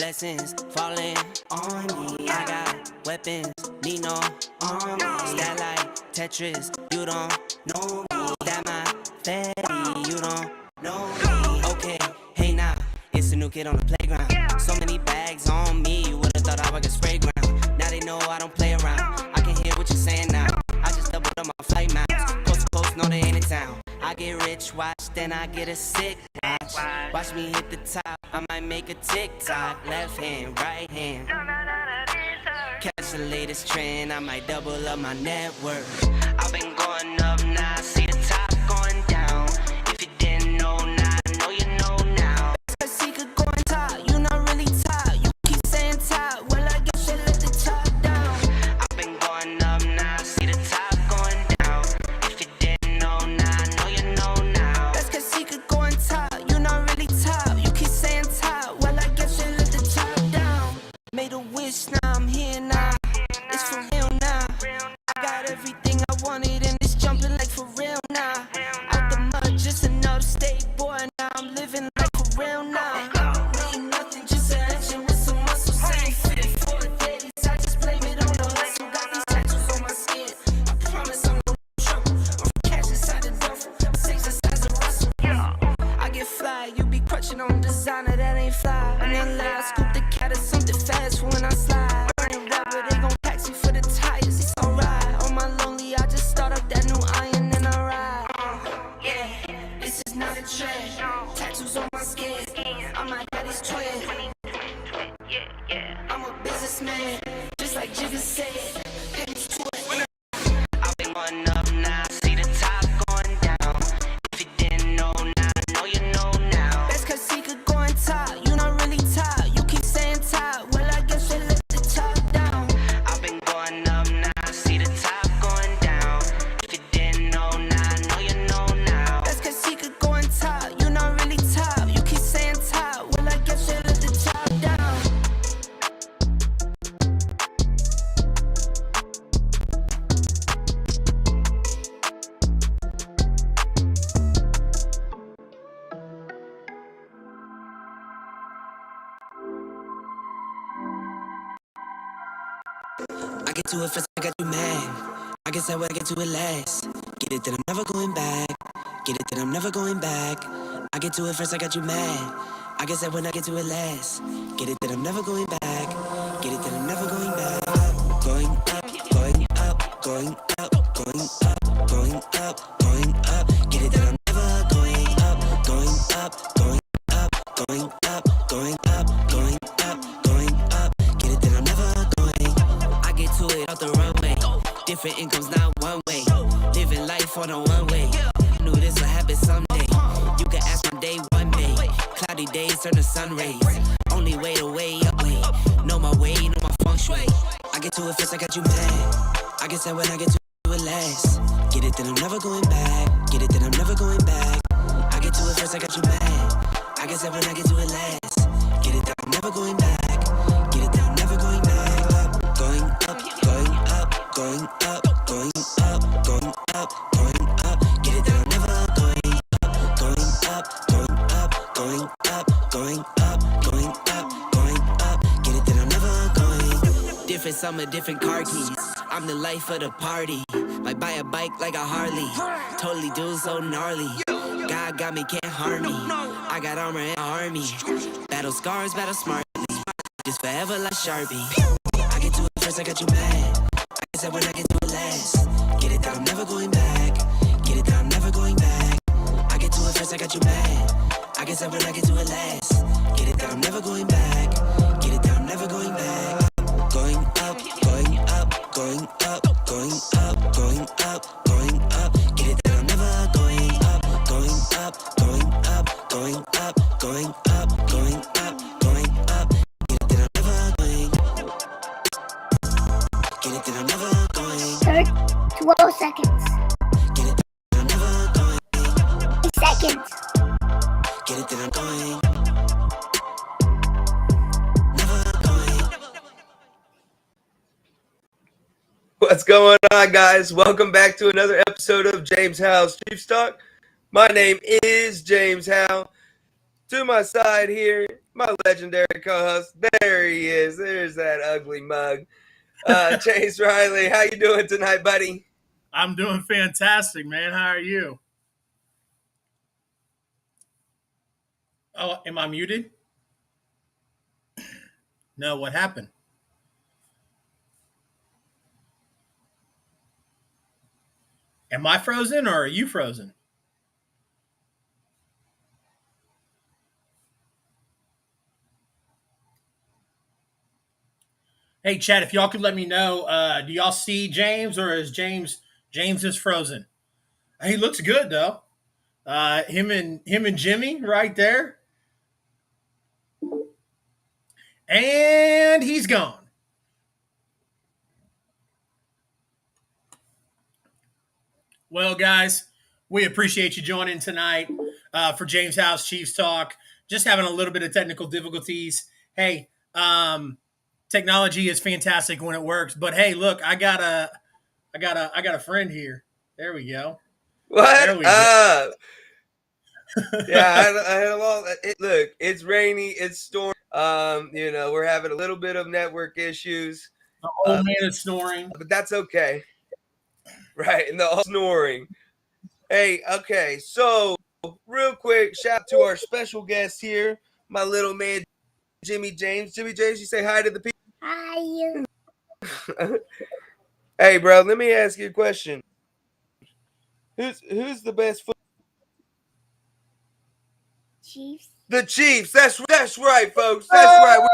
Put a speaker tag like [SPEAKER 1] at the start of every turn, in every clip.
[SPEAKER 1] blessings falling on me. I got weapons, need no army. Stat like Tetris, you don't know me. That my fatty, you don't know me. Okay, hey now, it's a new kid on the playground. So many bags on me, you would've thought I was a spray ground. Now they know I don't play around. I can hear what you're saying now. I just doubled up my flight miles. Coast to coast, no they ain't in town. I get rich, watch, then I get a sick watch. Watch me hit the top, I might make a TikTok. Left hand, right hand. Catch the latest trend, I might double up my net worth. I've been going up, now I see the top going down. If you didn't know, now I know you know now. I see it going top, you not really top. You keep saying top, well I guess you let the top down. I've been going up, now I see the top going down. If you didn't know, now I know you know now. That's cause he could go on top, you not really top. You keep saying top, well I guess you let the top down. Made a wish, now I'm here now. It's for real now. I got everything I wanted and it's jumping like for real now. Out the mud, just another state boy. Now I'm living like for real now. Ain't nothing, just an action with some muscle. Saying fit for days. I just blame it on the hustle. Got these tattoos on my skin. I promise I'm no trouble. I'm cash inside the duffel. Six inside the Russell. I get fly, you be crutching on designer that ain't fly. And then I scoop the cat or something fast for when I slide. Burning rubber, they gon' taxi for the tires. It's alright. On my lonely, I just start up that new iron and I ride. Yeah, this is not a trend. Tattoos on my skin. I'm my daddy's twin. I'm a businessman, just like Jigga said. Pennies to it. I've been going up now, see the top going down. If you didn't know, now I know you know now. That's cause he could go on top, you not really top. You keep saying top, well I guess you let the top down. I've been going up now, see the top going down. If you didn't know, now I know you know now. That's cause he could go on top, you not really top. You keep saying top, well I guess you let the top down. I get to it first, I got you mad. I guess I would get to it last. Get it that I'm never going back. Get it that I'm never going back. I get to it first, I got you mad. I guess I when I get to it last. Get it that I'm never going back. Get it that I'm never going back. Going up, going up, going up, going up, going up, going up. Get it that I'm never going up, going up, going up, going up, going up, going up, going up. Get it that I'm never going. I get to it off the runway. Different incomes, not one way. Living life on a one way. Knew this would happen someday. You can ask my day one day. Cloudy days turn to sun rays. Only way to way up way. Know my way, know my feng shui. I get to it first, I got you mad. I guess that when I get to it last. Get it that I'm never going back. Get it that I'm never going back. I get to it first, I got you mad. I guess that when I get to it last. Get it that I'm never going back. Get it that I'm never going back. Going up, going up, going up, going up, going up, going up. Get it that I'm never going up, going up, going up, going up, going up, going up, going up. Get it that I'm never going. Different summer, different car keys. I'm the life of the party. Might buy a bike like a Harley. Totally do so gnarly. God got me, can't harm me. I got armor and army. Battle scars, battle smartly. Just forever like Sharpie. I get to it first, I got you mad. I guess that when I get to it last. Get it that I'm never going back. Get it that I'm never going back. I get to it first, I got you mad. I guess that when I get to it last. Get it that I'm never going back. Get it that I'm never going back. Going up, going up, going up, going up, going up, going up. Get it that I'm never going up, going up, going up, going up, going up, going up, going up. Get it that I'm never going. Get it that I'm never going.
[SPEAKER 2] 12 seconds.
[SPEAKER 1] Get it that I'm never going.
[SPEAKER 2] 8 seconds.
[SPEAKER 1] Get it that I'm going. Never going.
[SPEAKER 3] What's going on, guys? Welcome back to another episode of Jaymes Howell's Chiefs Talk. My name is Jaymes Howell. To my side here, my legendary co-host. There he is. There's that ugly mug. Chase Riley, how you doing tonight, buddy?
[SPEAKER 2] I'm doing fantastic, man. How are you? Oh, am I muted? No, what happened? Am I frozen or are you frozen? Hey, Chad, if y'all could let me know, do y'all see James or is James is frozen? He looks good though. Him and Jimmy right there, and he's gone. Well, guys, we appreciate you joining tonight for Jaymes Howell's Chiefs Talk. Just having a little bit of technical difficulties. Hey, technology is fantastic when it works, but hey, look, I got a friend here. There we go.
[SPEAKER 3] What
[SPEAKER 2] There we
[SPEAKER 3] up? Yeah, I had a lot. Look, it's rainy, it's stormy. We're having a little bit of network issues.
[SPEAKER 2] The old man is snoring,
[SPEAKER 3] but that's okay. Right, and the snoring. Hey, okay, so real quick, shout out to our special guest here, my little man, Jimmy James. Jimmy James, you say hi to the people.
[SPEAKER 4] Hi.
[SPEAKER 3] Hey, bro, let me ask you a question. Who's the best
[SPEAKER 4] Chiefs.
[SPEAKER 3] The Chiefs. That's right, folks. That's right.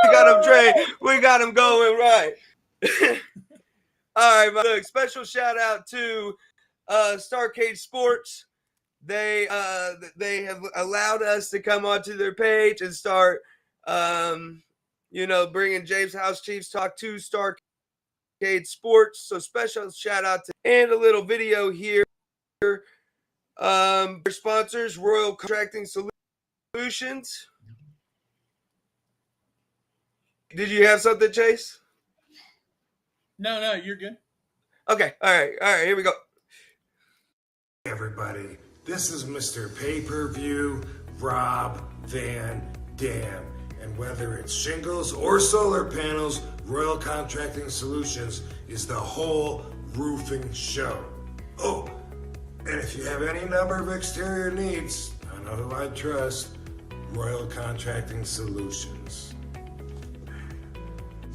[SPEAKER 3] We got them trained. We got them going right. All right, look, special shout out to Starcade Sports. They have allowed us to come onto their page and start bringing Jaymes Howell's Chiefs Talk to Starcade Sports. So special shout out to and a little video here. Sponsors, Royal Contracting Solutions. Did you have something, Chase?
[SPEAKER 2] No, you're good.
[SPEAKER 3] Okay, all right, here we go.
[SPEAKER 5] Hey everybody, this is Mr. Pay-Per-View, Rob Van Dam. And whether it's shingles or solar panels, Royal Contracting Solutions is the whole roofing show. Oh, and if you have any number of exterior needs, I know who I trust, Royal Contracting Solutions.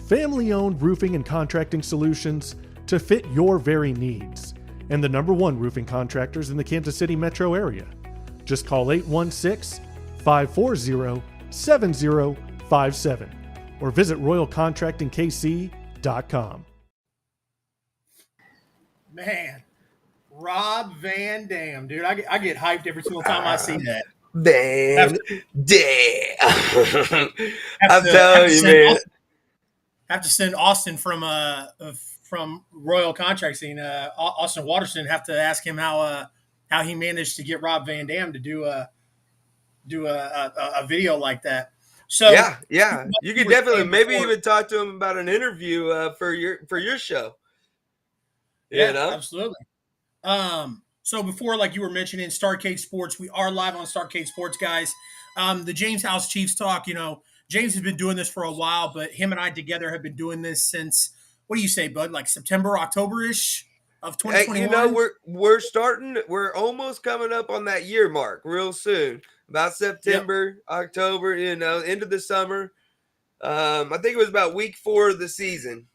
[SPEAKER 6] Family-owned roofing and contracting solutions to fit your very needs. And the #1 roofing contractors in the Kansas City metro area. Just call 816-540-7057 or visit royalcontractingkc.com.
[SPEAKER 2] Man, Rob Van Dam, dude, I get hyped every single time I see that.
[SPEAKER 3] Van Dam. I'm telling you, man.
[SPEAKER 2] Have to send Austin from Royal Contracting, Austin Waterston. Have to ask him how he managed to get Rob Van Dam to do a video like that. So
[SPEAKER 3] yeah, you could definitely maybe even talk to him about an interview for your show.
[SPEAKER 2] Yeah, absolutely. So before, like you were mentioning, Starcade Sports, we are live on Starcade Sports, guys. The Jaymes Howell's Chiefs Talk, James has been doing this for a while, but him and I together have been doing this since, what do you say, bud? Like September, October-ish of 2021?
[SPEAKER 3] Hey, we're almost coming up on that year mark real soon. About September, October, end of the summer. I think it was about week 4 of the season.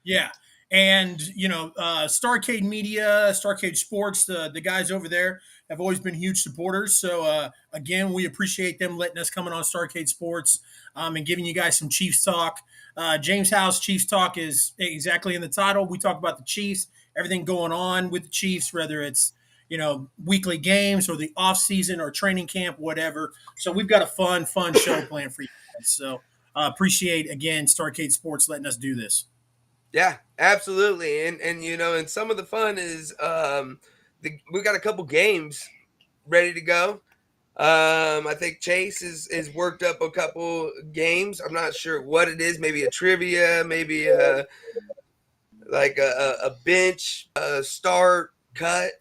[SPEAKER 2] Yeah. And, Starcade Media, Starcade Sports, the guys over there have always been huge supporters. So, again, we appreciate them letting us come in on Starcade Sports and giving you guys some Chiefs talk. Jaymes Howell's Chiefs Talk is exactly in the title. We talk about the Chiefs, everything going on with the Chiefs, whether it's, weekly games or the off season or training camp, whatever. So we've got a fun show planned for you guys. So appreciate, again, Starcade Sports letting us do this.
[SPEAKER 3] Yeah, absolutely. And some of the fun is we got a couple games ready to go. I think Chase is worked up a couple games. I'm not sure what it is. Maybe a trivia, maybe like a bench, start, cut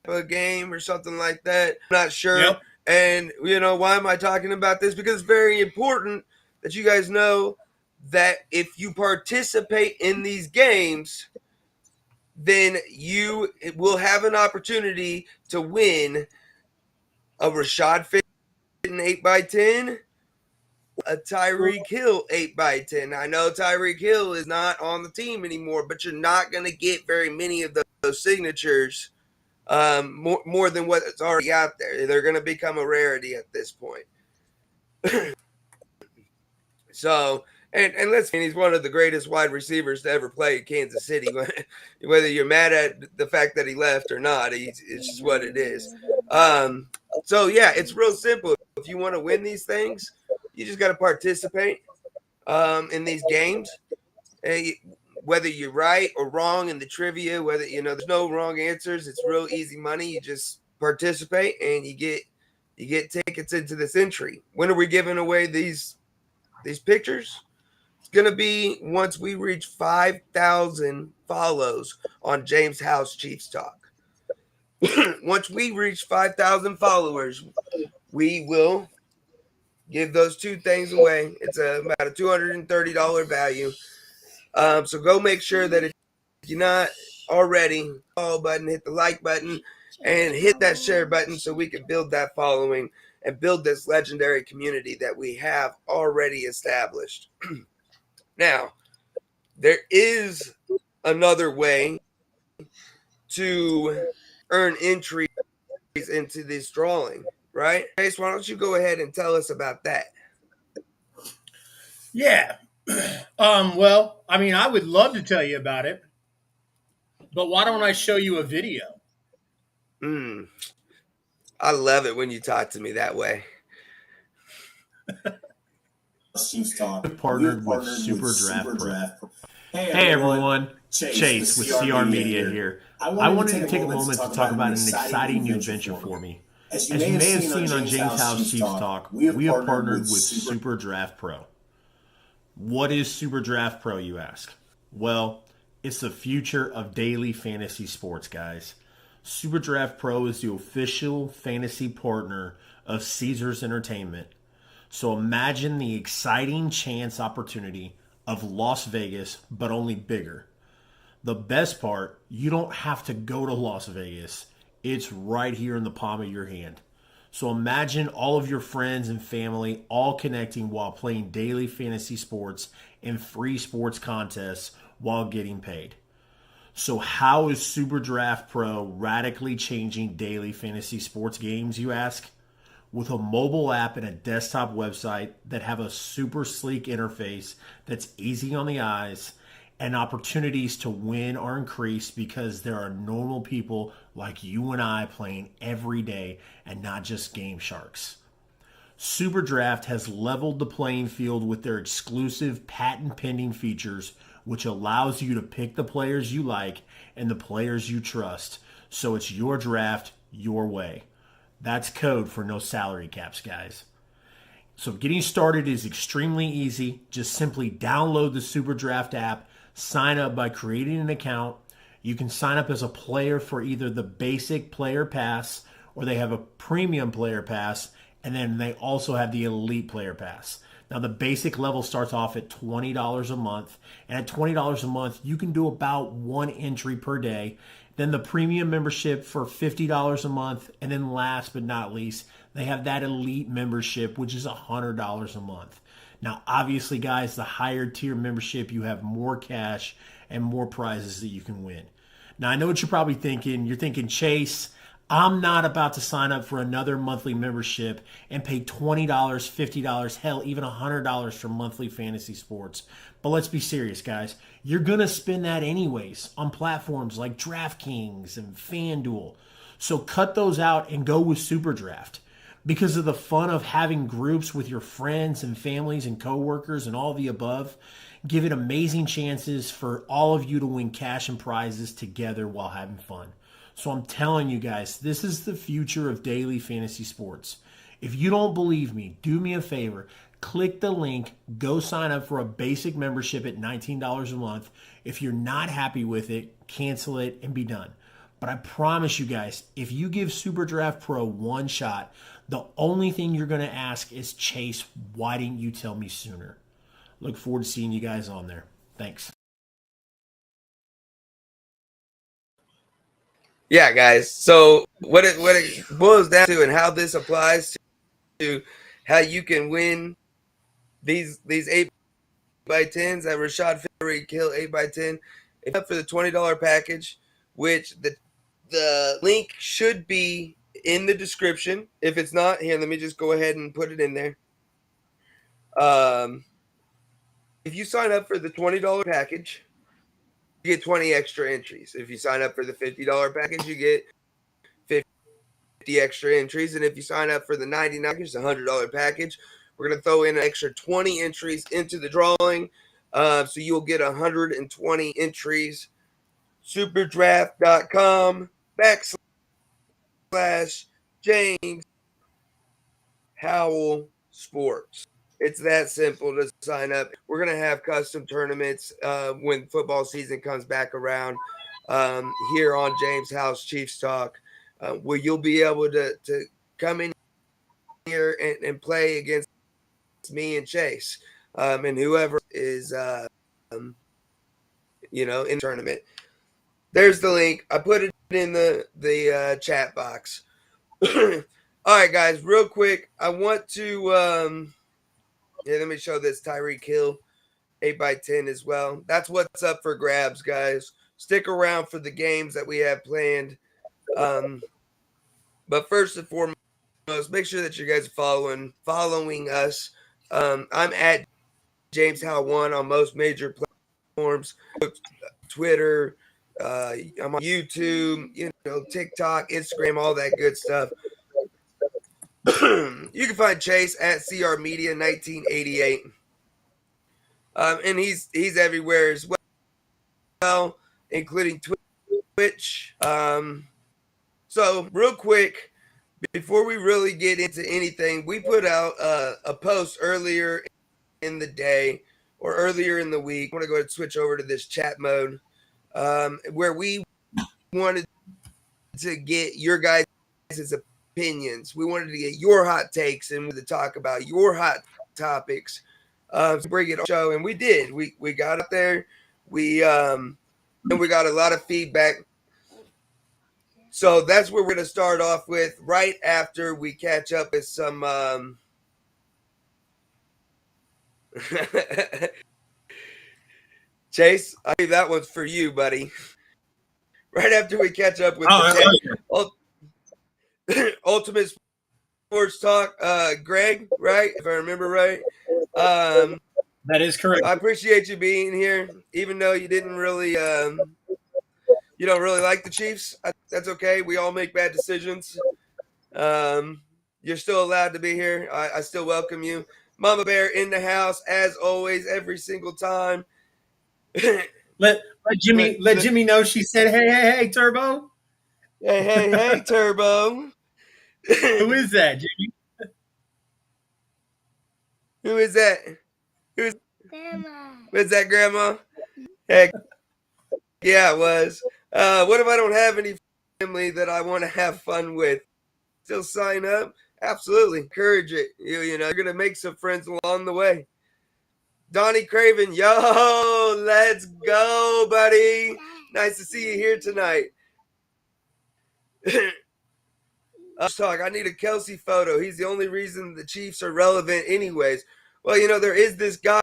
[SPEAKER 3] a game or something like that. I'm not sure.
[SPEAKER 2] Yep.
[SPEAKER 3] And, why am I talking about this? Because it's very important that you guys know that if you participate in these games, then you will have an opportunity to win a Rashad Fenton 8x10, a Tyreek Hill 8x10. I know Tyreek Hill is not on the team anymore, but you're not going to get very many of those signatures, more than what's already out there. They're going to become a rarity at this point. So, and let's he's one of the greatest wide receivers to ever play at Kansas City. Whether you're mad at the fact that he left or not, it's just what it is. So yeah, it's real simple. If you want to win these things, you just got to participate in these games. Whether you're right or wrong in the trivia, whether there's no wrong answers, it's real easy money. You just participate and you get tickets into this entry. When are we giving away these pictures? It's gonna be once we reach 5,000 follows on Jaymes Howell's Chiefs Talk. Once we reach 5,000 followers, we will give those two things away. It's about a $230 value. So go make sure that if you're not already, follow button, hit the like button, and hit that share button so we can build that following and build this legendary community that we have already established. Now, there is another way to earn entries into this drawing, right? Chase, why don't you go ahead and tell us about that?
[SPEAKER 2] Yeah. Well, I mean, I would love to tell you about it, but why don't I show you a video?
[SPEAKER 3] I love it when you talk to me that way.
[SPEAKER 7] Chiefs Talk.
[SPEAKER 8] Partnered with SuperDraft Pro. Hey everyone, Chase with CR Media here. I wanted to take a moment to talk about an exciting new venture for me. As you may have seen on Jaymes Howell's Chiefs Talk, we have partnered with SuperDraft Pro. What is SuperDraft Pro, you ask? Well, it's the future of daily fantasy sports, guys. SuperDraft Pro is the official fantasy partner of Ceasars Entertainment. So imagine the exciting chance opportunity of Las Vegas, but only bigger. The best part, you don't have to go to Las Vegas. It's right here in the palm of your hand. So imagine all of your friends and family all connecting while playing daily fantasy sports and free sports contests while getting paid. So how is SuperDraft Pro radically changing daily fantasy sports games, you ask? With a mobile app and a desktop website that have a super sleek interface that's easy on the eyes, and opportunities to win are increased because there are normal people like you and I playing every day and not just game sharks. SuperDraft has leveled the playing field with their exclusive patent-pending features, which allows you to pick the players you like and the players you trust, so it's your draft, your way. That's code for no salary caps, guys. So getting started is extremely easy. Just simply download the SuperDraft app, sign up by creating an account. You can sign up as a player for either the basic player pass or they have a premium player pass, and then they also have the elite player pass. Now, the basic level starts off at $20 a month, and at $20 a month, you can do about one entry per day. Then the premium membership for $50 a month, and then last but not least, they have that elite membership, which is $100 a month. Now, obviously, guys, the higher tier membership, you have more cash and more prizes that you can win. Now, I know what you're probably thinking. You're thinking, Chase, I'm not about to sign up for another monthly membership and pay $20, $50, hell, even $100 for monthly fantasy sports. But let's be serious, guys. You're going to spend that anyways on platforms like DraftKings and FanDuel. So cut those out and go with SuperDraft. Because of the fun of having groups with your friends and families and coworkers and all the above, give it amazing chances for all of you to win cash and prizes together while having fun. So I'm telling you guys, this is the future of daily fantasy sports. If you don't believe me, do me a favor. Click the link, go sign up for a basic membership at $19 a month. If you're not happy with it, cancel it and be done. But I promise you guys, if you give SuperDraft Pro one shot, the only thing you're going to ask is, Chase, why didn't you tell me sooner? Look forward to seeing you guys on there. Thanks.
[SPEAKER 3] Yeah, guys. So what it boils down to, and how this applies to how you can win these 8x10s that Rashad Tyreek kill 8x10, except for the $20 package, which the link should be in the description. If it's not, here, let me just go ahead and put it in there. If you sign up for the $20 package, you get 20 extra entries. If you sign up for the $50 package, you get 50 extra entries. And if you sign up for the $99 package, the $100 package, we're going to throw in an extra 20 entries into the drawing. So you'll get 120 entries. SuperDraft.com/Jaymes Howell Sports. It's that simple to sign up. We're going to have custom tournaments when football season comes back around here on Jaymes Howell's Chiefs Talk, where you'll be able to come in here and play against me and Chase and whoever is, in the tournament. There's the link. I put it in the chat box. All right, guys, real quick. I want to let me show this Tyreek Hill 8x10 as well. That's what's up for grabs, guys. Stick around for the games that we have planned. But first and foremost, make sure that you guys are following us. I'm at Jaymes Howell 1 on most major platforms, Twitter, I'm on YouTube, TikTok, Instagram, all that good stuff. You can find Chase at CR Media 1988. And he's everywhere as well, including Twitch. So real quick, before we really get into anything, we put out a post earlier in the day or earlier in the week. I want to go ahead and switch over to this chat mode, where we wanted to get your guys' opinions. We wanted to get your hot takes and to talk about your hot topics to bring it on the show, and we did. We got up there. We got a lot of feedback. So that's where we're going to start off with right after we catch up with some Chase, I think that one's for you, buddy. Right after we catch up with Ultimate Sports Talk, Greg, right? If I remember right.
[SPEAKER 2] That is correct.
[SPEAKER 3] I appreciate you being here, even though you didn't really, you don't really like the Chiefs. That's okay. We all make bad decisions. You're still allowed to be here. I still welcome you. Mama Bear in the house, as always, every single time.
[SPEAKER 2] Let Jimmy know she said, hey, Turbo.
[SPEAKER 3] Hey, Turbo.
[SPEAKER 2] Who is that, Jimmy?
[SPEAKER 3] Who is that?
[SPEAKER 4] Grandma.
[SPEAKER 3] Was that Grandma? Heck, yeah, it was. What if I don't have any family that I want to have fun with? Still sign up? Absolutely. Encourage it. You're going to make some friends along the way. Donnie Craven, yo, let's go, buddy. Nice to see you here tonight. Talk. I need a Kelsey photo. He's the only reason the Chiefs are relevant anyways. Well, there is this guy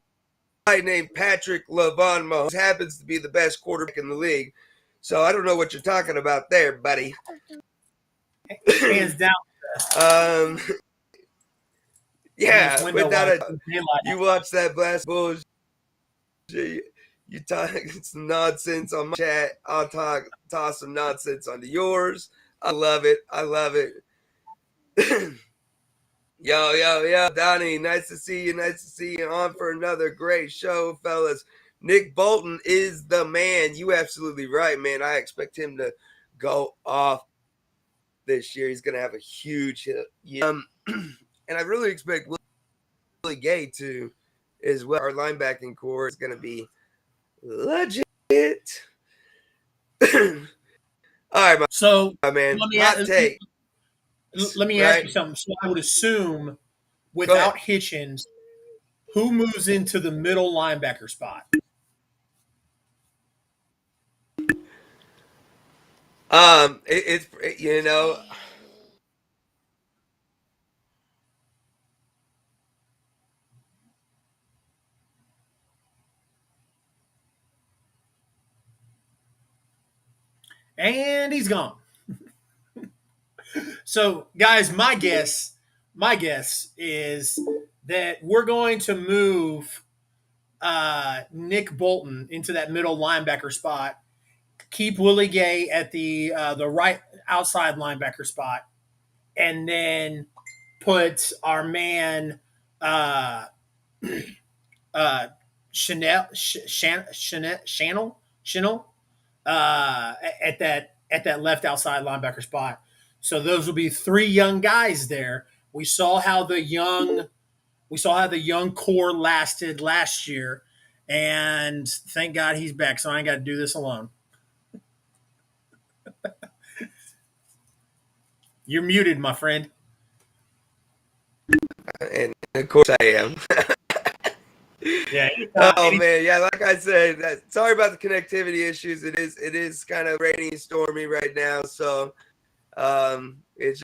[SPEAKER 3] named Patrick Lavon Mahomes, happens to be the best quarterback in the league. So I don't know what you're talking about there, buddy.
[SPEAKER 2] Hands down.
[SPEAKER 3] Yeah, you watch that blast bullshit. You talk some nonsense on my chat. I'll toss some nonsense onto yours. I love it. Yo, Donnie, nice to see you on for another great show, fellas. Nick Bolton is the man. You absolutely right, man. I expect him to go off this year. He's going to have a huge hit. And I really expect Willie Gay to as well. Our linebacking core is going to be legit. All right,
[SPEAKER 2] So
[SPEAKER 3] my man.
[SPEAKER 2] let me
[SPEAKER 3] Hot
[SPEAKER 2] ask,
[SPEAKER 3] take.
[SPEAKER 2] let me ask you something. So I would assume without Hitchens, who moves into the middle linebacker spot?
[SPEAKER 3] It's you know.
[SPEAKER 2] And he's gone. So, guys, my guess is that we're going to move Nick Bolton into that middle linebacker spot. Keep Willie Gay at the right outside linebacker spot, and then put our man Chanel at that left outside linebacker spot. So those will be three young guys there. We saw how the young core lasted last year, and thank God he's back. So I ain't got to do this alone. You're muted, my friend.
[SPEAKER 3] And of course I am.
[SPEAKER 2] Yeah.
[SPEAKER 3] Oh man, yeah. Like I said, sorry about the connectivity issues. It is kind of rainy and stormy right now, so it's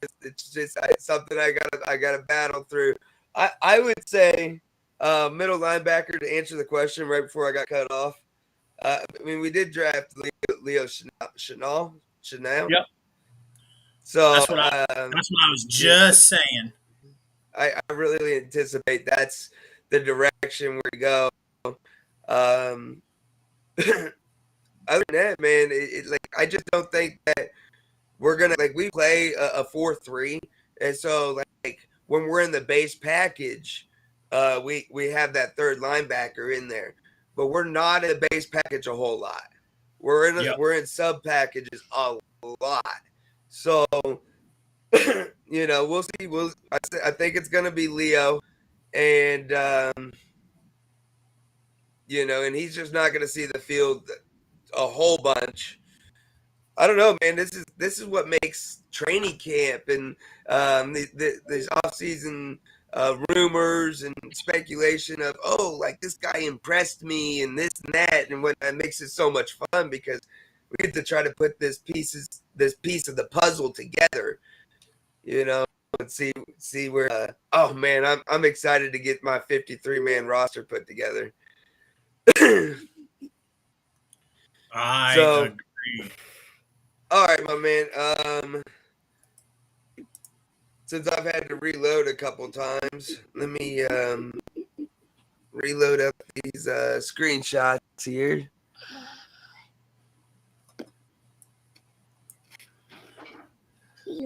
[SPEAKER 3] just something I gotta battle through. I would say middle linebacker to answer the question right before I got cut off. I mean, we did draft Leo Chanel.
[SPEAKER 2] Yep.
[SPEAKER 3] So
[SPEAKER 2] that's what I was just saying.
[SPEAKER 3] I really anticipate that's the direction we go. Other than that, man, like I just don't think that we're gonna we play a 4-3, and so like when we're in the base package, we have that third linebacker in there, but we're not in the base package a whole lot. We're in sub packages a lot, so we'll see. I think it's gonna be Leo, and and he's just not gonna see the field a whole bunch. I don't know, man. This is what makes training camp and these off-season rumors and speculation of like this guy impressed me and this and that, and what that makes it so much fun because we get to try to put this piece of the puzzle together, and see where. Oh man, I'm excited to get my 53-man roster put together.
[SPEAKER 2] I agree.
[SPEAKER 3] All right, my man. Since I've had to reload a couple times, let me reload up these screenshots here.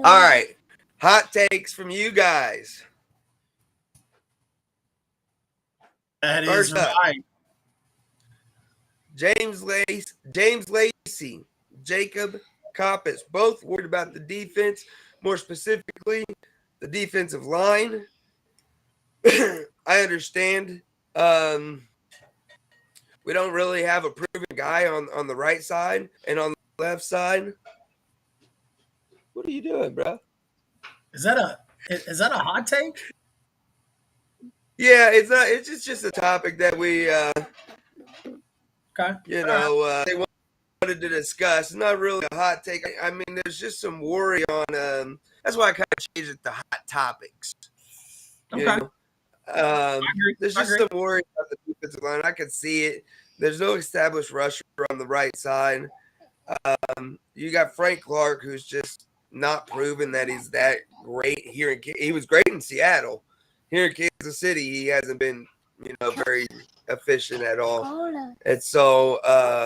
[SPEAKER 3] All right, hot takes from you guys.
[SPEAKER 2] That is right.
[SPEAKER 3] James Lacey, Jacob Koppas, both worried about the defense, more specifically the defensive line. I understand. We don't really have a proven guy on the right side and on the left side. What are you doing, bro?
[SPEAKER 2] Is that a hot take?
[SPEAKER 3] Yeah, it's not. It's just a topic that we,
[SPEAKER 2] okay.
[SPEAKER 3] They wanted to discuss. It's not really a hot take. I mean, there's just some worry on. That's why I kind of changed it to hot topics.
[SPEAKER 2] Okay.
[SPEAKER 3] There's just some worry about the defensive line. I can see it. There's no established rusher on the right side. You got Frank Clark, who's just not proven that he's that great here. He was great in Seattle. Here in Kansas City, he hasn't been, very efficient at all. And so, I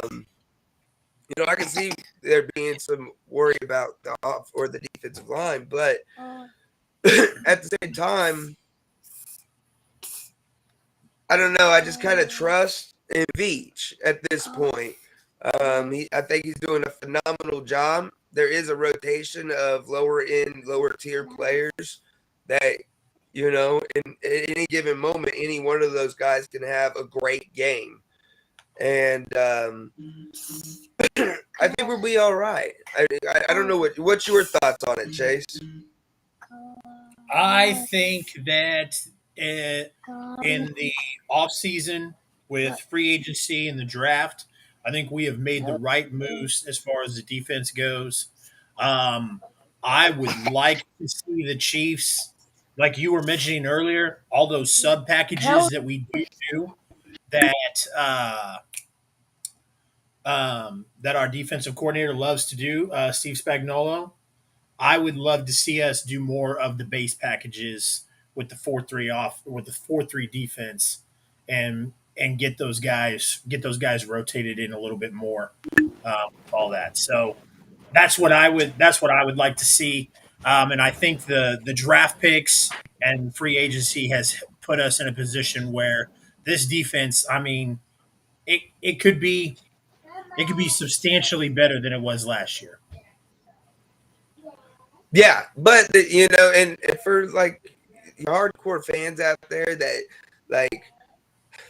[SPEAKER 3] can see there being some worry about the off or the defensive line, but at the same time, I don't know. I just kind of trust in Veach at this point. I think he's doing a phenomenal job. There is a rotation of lower tier players that, in any given moment, any one of those guys can have a great game. and I think we'll be all right. I don't know what's your thoughts on it, Chase.
[SPEAKER 2] I think that in the offseason with free agency and the draft, I think we have made the right moves as far as the defense goes. I would like to see the Chiefs, like you were mentioning earlier, all those sub packages that we do that that our defensive coordinator loves to do, Steve Spagnuolo. I would love to see us do more of the base packages with the 4-3 off with the 4-3 defense and get those guys rotated in a little bit more with all that. So that's what I would like to see. And I think the draft picks and free agency has put us in a position where this defense, I mean, it could be substantially better than it was last year.
[SPEAKER 3] Yeah, but and for like hardcore fans out there that like,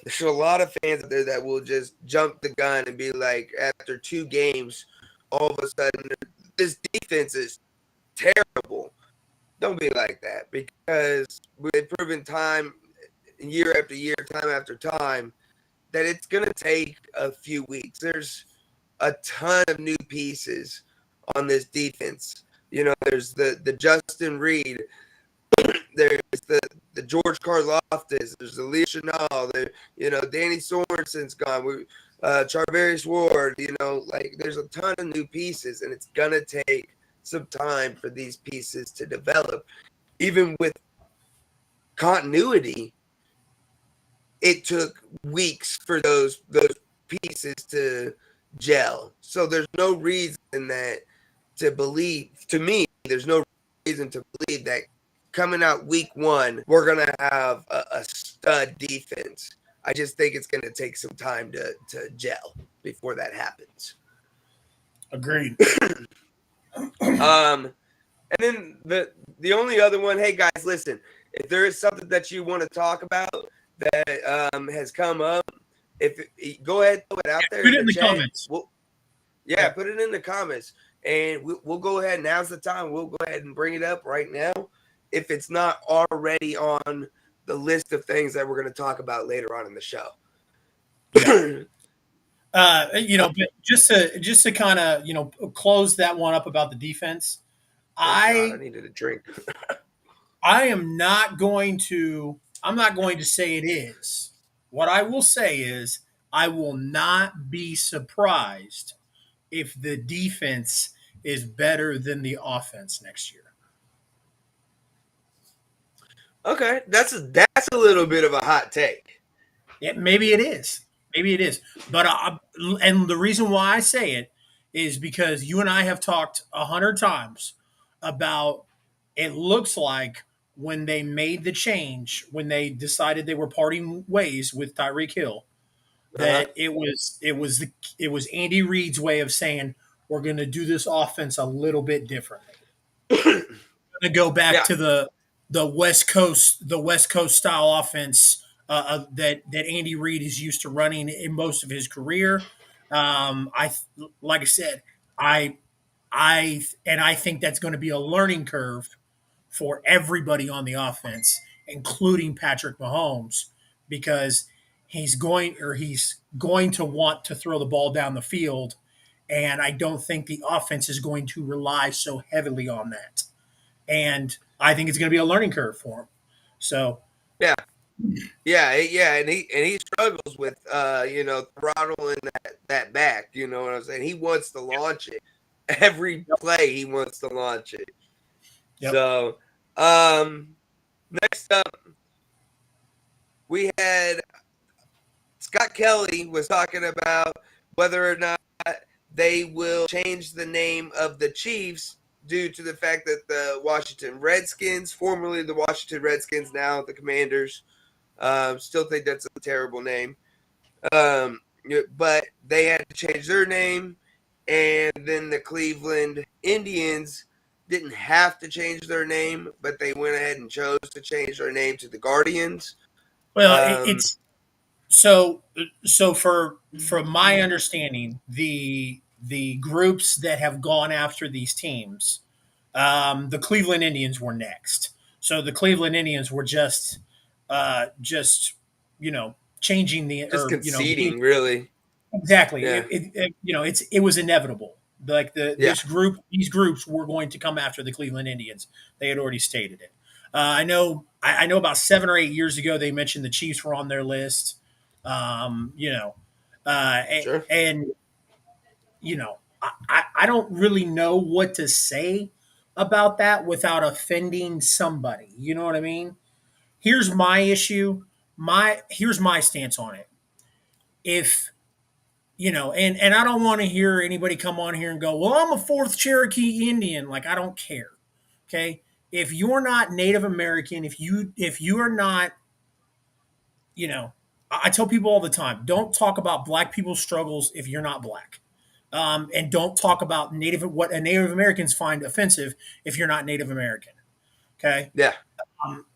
[SPEAKER 3] there's a lot of fans out there that will just jump the gun and be like, after 2 games, all of a sudden this defense is terrible. Don't be like that, because we've proven time, year after year, time after time, that it's gonna take a few weeks. There's a ton of new pieces on this defense. There's the Justin Reed, there's the George Karlaftis, there's the Lee Chanel, Danny Sorensen's gone, Charvarius Ward, like there's a ton of new pieces, and it's gonna take some time for these pieces to develop. Even with continuity, it took weeks for those pieces to gel. So there's no reason there's no reason to believe that coming out week 1, we're going to have a stud defense. I just think it's going to take some time to gel before that happens.
[SPEAKER 2] Agreed.
[SPEAKER 3] And then the only other one, hey guys, listen, if there is something that you want to talk about that has come up, go ahead, throw it out there.
[SPEAKER 2] Put it in the comments.
[SPEAKER 3] Put it in the comments, and we'll go ahead. Now's the time. We'll go ahead and bring it up right now, if it's not already on the list of things that we're going to talk about later on in the show.
[SPEAKER 2] Yeah. But just to kind of close that one up about the defense,
[SPEAKER 3] I needed a drink.
[SPEAKER 2] I'm not going to say it is. What I will say is I will not be surprised if the defense is better than the offense next year.
[SPEAKER 3] Okay, that's a little bit of a hot take.
[SPEAKER 2] Maybe it is. But and the reason why I say it is because you and I have talked 100 times about, it looks like when they made the change, when they decided they were parting ways with Tyreek Hill, that it was Andy Reid's way of saying, we're going to do this offense a little bit differently. We're going to go back to the West Coast style offense that Andy Reid is used to running in most of his career. I think that's going to be a learning curve for everybody on the offense, including Patrick Mahomes, because he's going to want to throw the ball down the field, and I don't think the offense is going to rely so heavily on that. And I think it's going to be a learning curve for him. So
[SPEAKER 3] yeah, and he struggles with throttling that back. You know what I'm saying? He wants to launch it every play. He wants to launch it. Yep. So next up, we had Scott Kelly was talking about whether or not they will change the name of the Chiefs due to the fact that the Washington Redskins, formerly the Washington Redskins, now the Commanders, still think that's a terrible name. But they had to change their name, and then the Cleveland Indians didn't have to change their name, but they went ahead and chose to change their name to the Guardians.
[SPEAKER 2] Well, So from my understanding, the groups that have gone after these teams, the Cleveland Indians were next. So the Cleveland Indians were just changing the
[SPEAKER 3] Just
[SPEAKER 2] or
[SPEAKER 3] conceding, really.
[SPEAKER 2] exactly.
[SPEAKER 3] Yeah.
[SPEAKER 2] It was inevitable. Like
[SPEAKER 3] Yeah.
[SPEAKER 2] these groups were going to come after the Cleveland Indians. They had already stated it. I know about 7 or 8 years ago they mentioned the Chiefs were on their list. Um, you know,
[SPEAKER 3] Sure.
[SPEAKER 2] and I don't really know what to say about that without offending somebody. You know what I mean? Here's my issue. Here's my stance on it. If and I don't want to hear anybody come on here and go, well, I'm a fourth Cherokee Indian. Like, I don't care. Okay. If you're not Native American, if you are not, I tell people all the time, don't talk about black people's struggles if you're not black. And don't talk about what Native Americans find offensive if you're not Native American. Okay.
[SPEAKER 3] Yeah.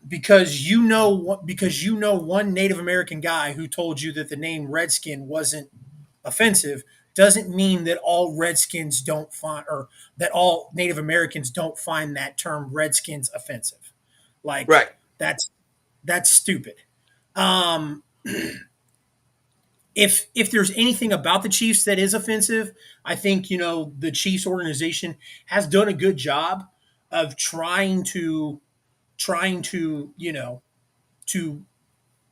[SPEAKER 2] Because one Native American guy who told you that the name Redskin wasn't offensive doesn't mean that all Redskins don't find, or that all Native Americans don't find that term Redskins offensive. Like,
[SPEAKER 3] Right.
[SPEAKER 2] that's stupid. If there's anything about the Chiefs that is offensive, I think the Chiefs organization has done a good job of trying to to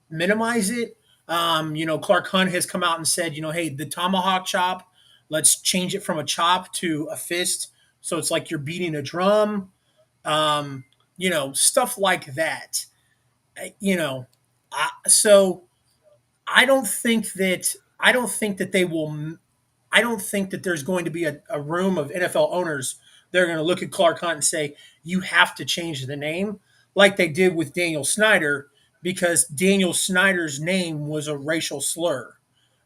[SPEAKER 2] minimize it. Clark Hunt has come out and said, hey, the tomahawk chop, let's change it from a chop to a fist, so it's like you're beating a drum. Stuff like that. So I don't think that they will. I don't think that there's going to be a room of NFL owners that are going to look at Clark Hunt and say, you have to change the name, like they did with Daniel Snyder, because Daniel Snyder's name was a racial slur,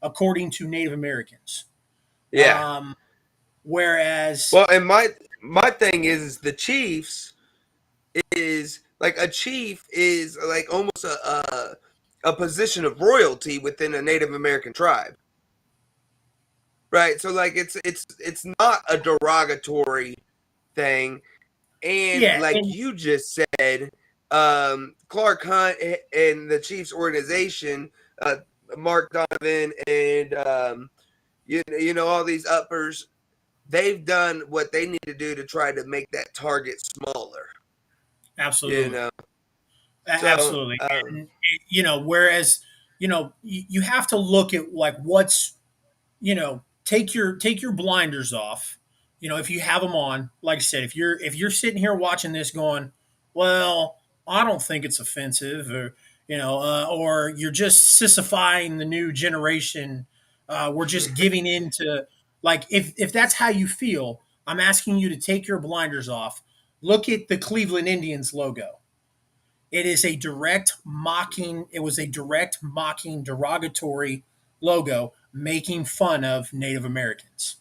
[SPEAKER 2] according to Native Americans.
[SPEAKER 3] Yeah.
[SPEAKER 2] Whereas,
[SPEAKER 3] Well, and my thing is the Chiefs is like, a chief is like almost a position of royalty within a Native American tribe. Right. So like it's not a derogatory thing. And
[SPEAKER 2] yeah,
[SPEAKER 3] like
[SPEAKER 2] and
[SPEAKER 3] you just said, Clark Hunt and the Chiefs organization, Mark Donovan and all these uppers, they've done what they need to do to try to make that target smaller.
[SPEAKER 2] absolutely.
[SPEAKER 3] So,
[SPEAKER 2] Absolutely. And, whereas, you have to look at like what's, take your blinders off. If you have them on, like I said, if you're sitting here watching this going, well, I don't think it's offensive, or you're just sissifying the new generation. We're just giving in to, like, if that's how you feel, I'm asking you to take your blinders off. Look at the Cleveland Indians logo. It is a direct mocking. It was a direct mocking, derogatory logo making fun of Native Americans,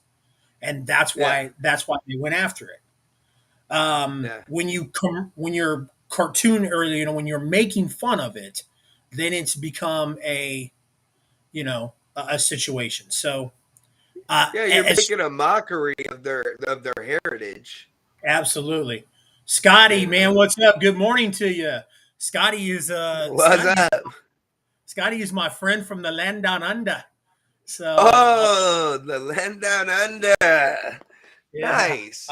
[SPEAKER 2] and that's why they went after it. When you're cartoon, or when you're making fun of it, then it's become a situation. So
[SPEAKER 3] you're making a mockery of their heritage.
[SPEAKER 2] absolutely, Scotty, man, what's up? Good morning to you. Scotty is
[SPEAKER 3] What's up?
[SPEAKER 2] Scotty is my friend from the land down under. So
[SPEAKER 3] the land down under.
[SPEAKER 2] yeah,
[SPEAKER 3] Nice.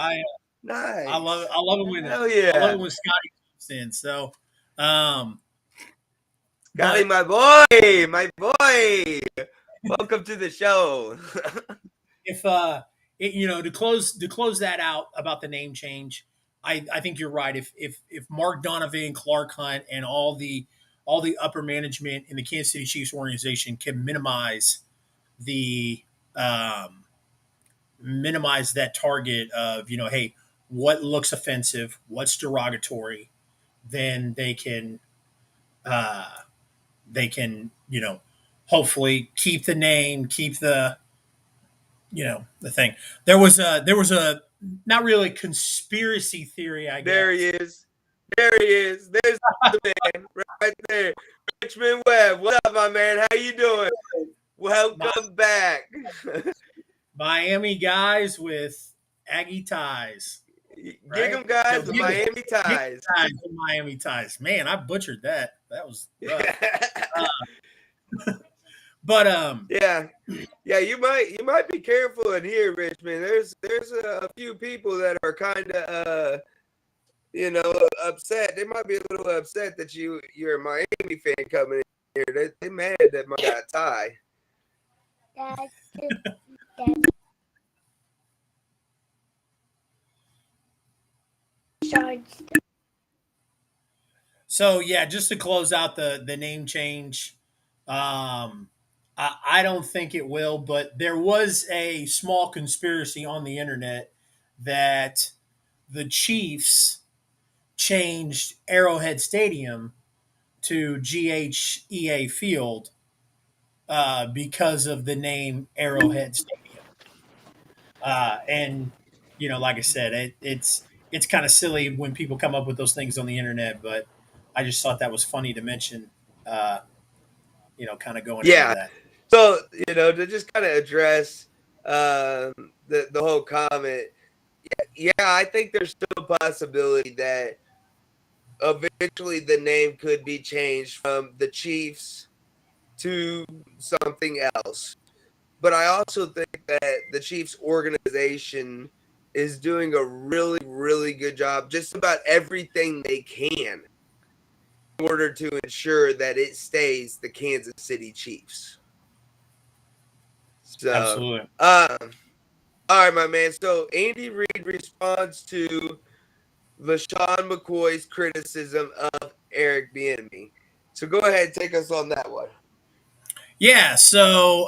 [SPEAKER 2] Nice. I love it when
[SPEAKER 3] Hell yeah.
[SPEAKER 2] I love it when Scotty comes in. So
[SPEAKER 3] Scotty, my boy. Welcome to the show.
[SPEAKER 2] If to close that out about the name change, I think you're right. If Mark Donovan, Clark Hunt, and all the upper management in the Kansas City Chiefs organization can minimize that target of hey, what looks offensive, what's derogatory, then they can hopefully keep the name, keep the the thing. There was a not really conspiracy theory, I guess.
[SPEAKER 3] There he is. There's the man right there. Richmond Webb. What's up, my man? How you doing? Welcome back.
[SPEAKER 2] Miami guys with Aggie ties.
[SPEAKER 3] Right? Gig 'em guys with Miami ties.
[SPEAKER 2] Miami ties. Man, I butchered that. That was rough. But
[SPEAKER 3] yeah, you might be careful in here, Richmond. There's a few people that are kind of upset. They might be a little upset that you're a Miami fan coming in here. They mad that my guy tie.
[SPEAKER 2] So yeah, just to close out the name change, I don't think it will, but there was a small conspiracy on the internet that the Chiefs changed Arrowhead Stadium to GHEA Field because of the name Arrowhead Stadium. And like I said, it's kind of silly when people come up with those things on the internet, but I just thought that was funny to mention. Kind of going into that.
[SPEAKER 3] So to just kind of address the whole comment. Yeah, I think there's still a possibility that eventually the name could be changed from the Chiefs to something else. But I also think that the Chiefs organization is doing a really, really good job, just about everything they can, in order to ensure that it stays the Kansas City Chiefs. So,
[SPEAKER 2] absolutely.
[SPEAKER 3] All right, my man. So Andy Reid responds to LaShawn McCoy's criticism of Eric Bieniemy. So go ahead, take us on that one.
[SPEAKER 2] Yeah. So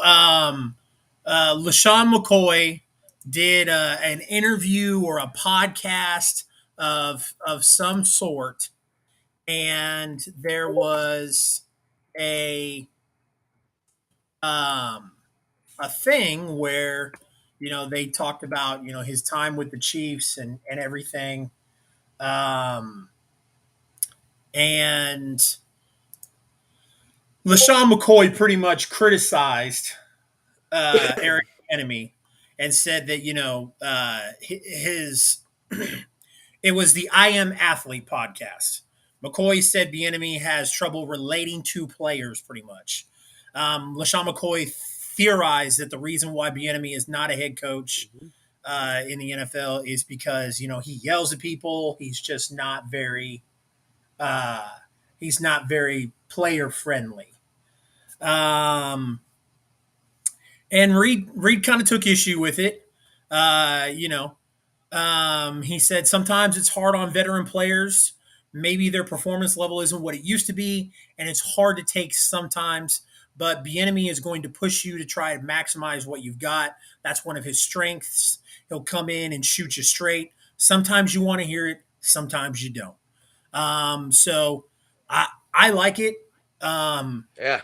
[SPEAKER 2] LaShawn McCoy did an interview or a podcast of some sort, and there was a thing where they talked about his time with the Chiefs and everything, and LaShawn McCoy pretty much criticized Eric Bieniemy and said that his it was the I Am Athlete podcast. McCoy said Bieniemy has trouble relating to players pretty much. LaShawn McCoy theorized that the reason why Bieniemy is not a head coach in the NFL is because he yells at people. He's just not very player friendly. And Reid kind of took issue with it. He said sometimes it's hard on veteran players. Maybe their performance level isn't what it used to be, and it's hard to take sometimes. But Bieniemy is going to push you to try to maximize what you've got. That's one of his strengths. He'll come in and shoot you straight. Sometimes you want to hear it. Sometimes you don't. So I like it.
[SPEAKER 3] Yeah.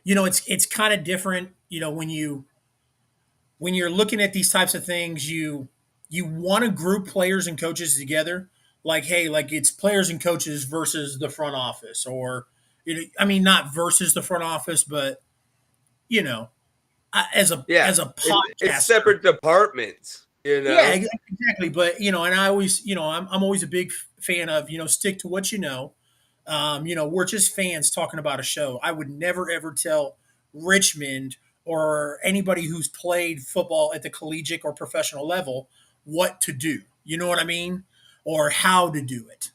[SPEAKER 2] It's kind of different, when you're looking at these types of things, you want to group players and coaches together. Like, hey, like it's players and coaches versus the front office, or not versus the front office, but as a podcast,
[SPEAKER 3] it's separate departments.
[SPEAKER 2] Yeah, exactly. But and I always, I'm always a big fan of stick to what you know. We're just fans talking about a show. I would never ever tell Richmond or anybody who's played football at the collegiate or professional level what to do. You know what I mean? Or how to do it.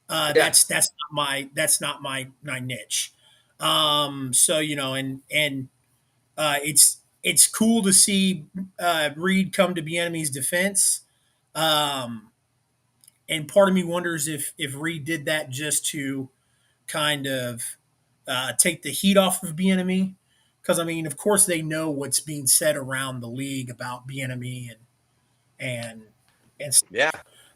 [SPEAKER 2] That's not my niche. So it's cool to see Reid come to Bieniemy's defense. And part of me wonders if Reid did that just to kind of take the heat off of Bieniemy, because of course they know what's being said around the league about Bieniemy and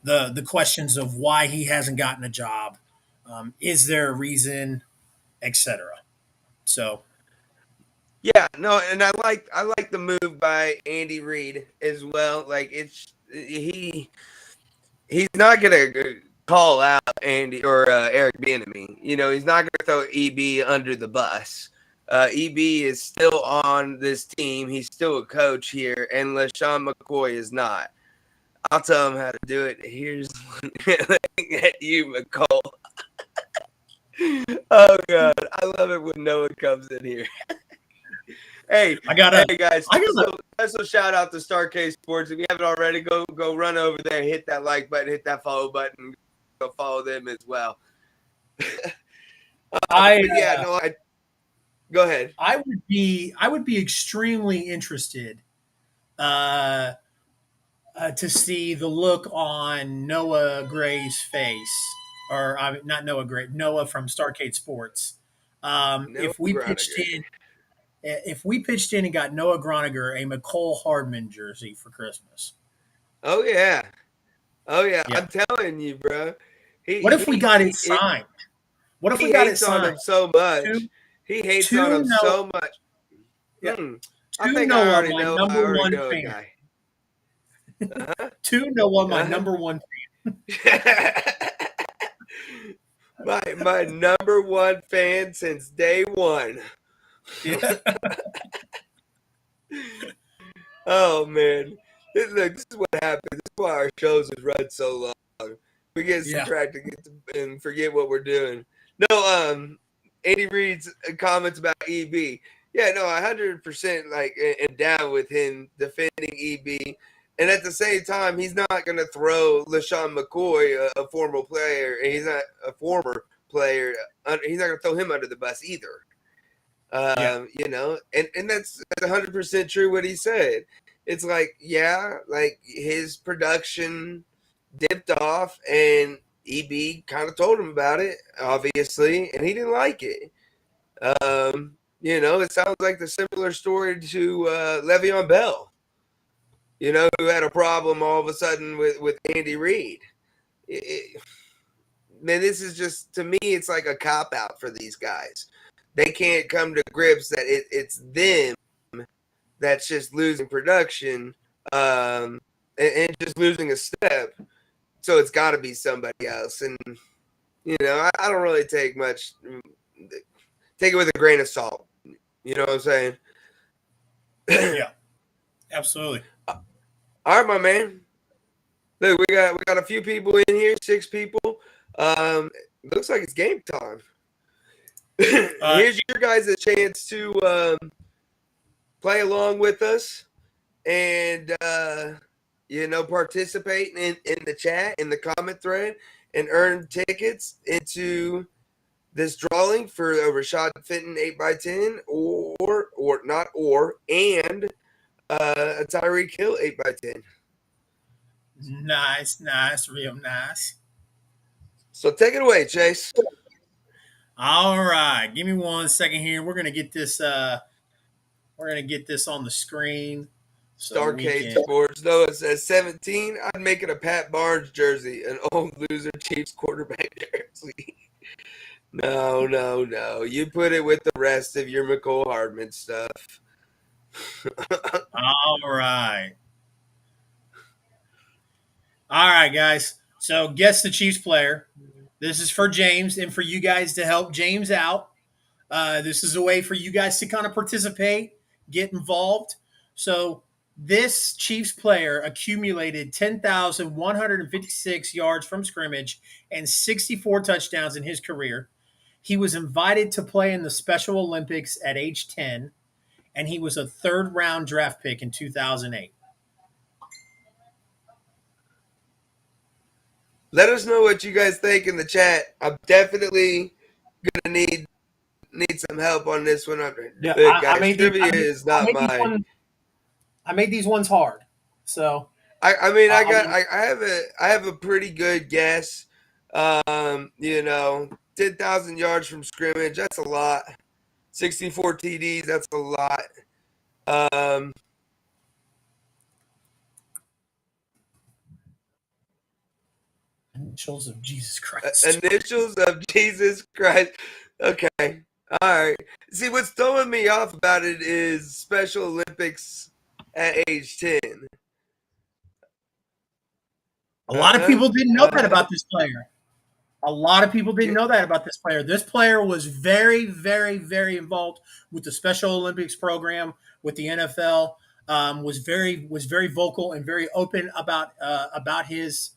[SPEAKER 2] the questions of why he hasn't gotten a job, is there a reason, etc. So
[SPEAKER 3] and I like the move by Andy Reid as well. Like he's not gonna call out Andy or Eric Bieniemy. You know, he's not going to throw EB under the bus. EB is still on this team. He's still a coach here, and LeSean McCoy is not. I'll tell him how to do it. Here's at you, McCole. Oh God, I love it when Noah comes in here. Hey guys, special shout out to Starcade Sports. If you haven't already, go run over there, hit that like button, hit that follow button, go follow them as well. Go ahead.
[SPEAKER 2] I would be extremely interested to see the look on Noah Gray's face, or not Noah Gray, Noah from Starcade Sports. If we pitched in and got Noah Groniger a McCole Hardman jersey for Christmas.
[SPEAKER 3] Oh yeah. I'm telling you, bro.
[SPEAKER 2] What if we got it signed? What if we got it signed?
[SPEAKER 3] On him so much. He hates on him so much.
[SPEAKER 2] Yeah.
[SPEAKER 3] I think
[SPEAKER 2] Noah,
[SPEAKER 3] I already
[SPEAKER 2] my
[SPEAKER 3] know.
[SPEAKER 2] number
[SPEAKER 3] I already
[SPEAKER 2] one
[SPEAKER 3] know
[SPEAKER 2] fan.
[SPEAKER 3] a guy.
[SPEAKER 2] To Noah, my number one fan.
[SPEAKER 3] my number one fan since day one.
[SPEAKER 2] Yeah.
[SPEAKER 3] Oh man, look, this is what happens. This is why our shows has run so long. We get sidetracked and forget what we're doing. No, Andy Reid's comments about EB. Yeah, no, 100% like and down with him defending EB. And at the same time, he's not going to throw LeSean McCoy, a former player, and he's not a former player. He's not going to throw him under the bus either. You know, and that's 100% true what he said. It's like, like his production dipped off, and EB kind of told him about it, obviously, and he didn't like it. You know, it sounds like the similar story to Le'Veon Bell. You know, who had a problem all of a sudden with Andy Reid. Man, this is just, to me, it's like a cop-out for these guys. They can't come to grips that it's them that's just losing production and just losing a step. So it's got to be somebody else. And, you know, I don't really take it with a grain of salt. You know what I'm saying?
[SPEAKER 2] Yeah, absolutely.
[SPEAKER 3] All right, my man. Look, we got a few people in here, 6 people. Looks like it's game time. Here's your guys' chance to play along with us and you know, participate in the chat, in the comment thread, and earn tickets into this drawing for a Rashad Fenton 8x10 and a Tyreek Hill 8x10.
[SPEAKER 2] Nice, real nice.
[SPEAKER 3] So take it away, Chase.
[SPEAKER 2] All right, give me 1 second here. We're gonna get this. We're gonna get this on the screen.
[SPEAKER 3] Starcade Sports. Though it says 17, I'd make it a Pat Barnes jersey, an old loser Chiefs quarterback jersey. No. You put it with the rest of your McCole Hardman stuff.
[SPEAKER 2] All right, guys. So guess the Chiefs player. This is for Jaymes and for you guys to help Jaymes out. This is a way for you guys to kind of participate, get involved. So this Chiefs player accumulated 10,156 yards from scrimmage and 64 touchdowns in his career. He was invited to play in the Special Olympics at age 10, and he was a 3rd-round draft pick in 2008.
[SPEAKER 3] Let us know what you guys think in the chat. I'm definitely gonna need some help on this one.
[SPEAKER 2] Yeah,
[SPEAKER 3] I made
[SPEAKER 2] these ones hard. So
[SPEAKER 3] I have a pretty good guess. You know, 10,000 yards from scrimmage, that's a lot. 64 TDs, that's a lot.
[SPEAKER 2] Initials of Jesus Christ.
[SPEAKER 3] Initials of Jesus Christ. Okay. All right. See, what's throwing me off about it is Special Olympics at age 10.
[SPEAKER 2] A lot of people didn't know that about this player. A lot of people didn't know that about this player. This player was very, very, very involved with the Special Olympics program with the NFL. Was very vocal and very open about his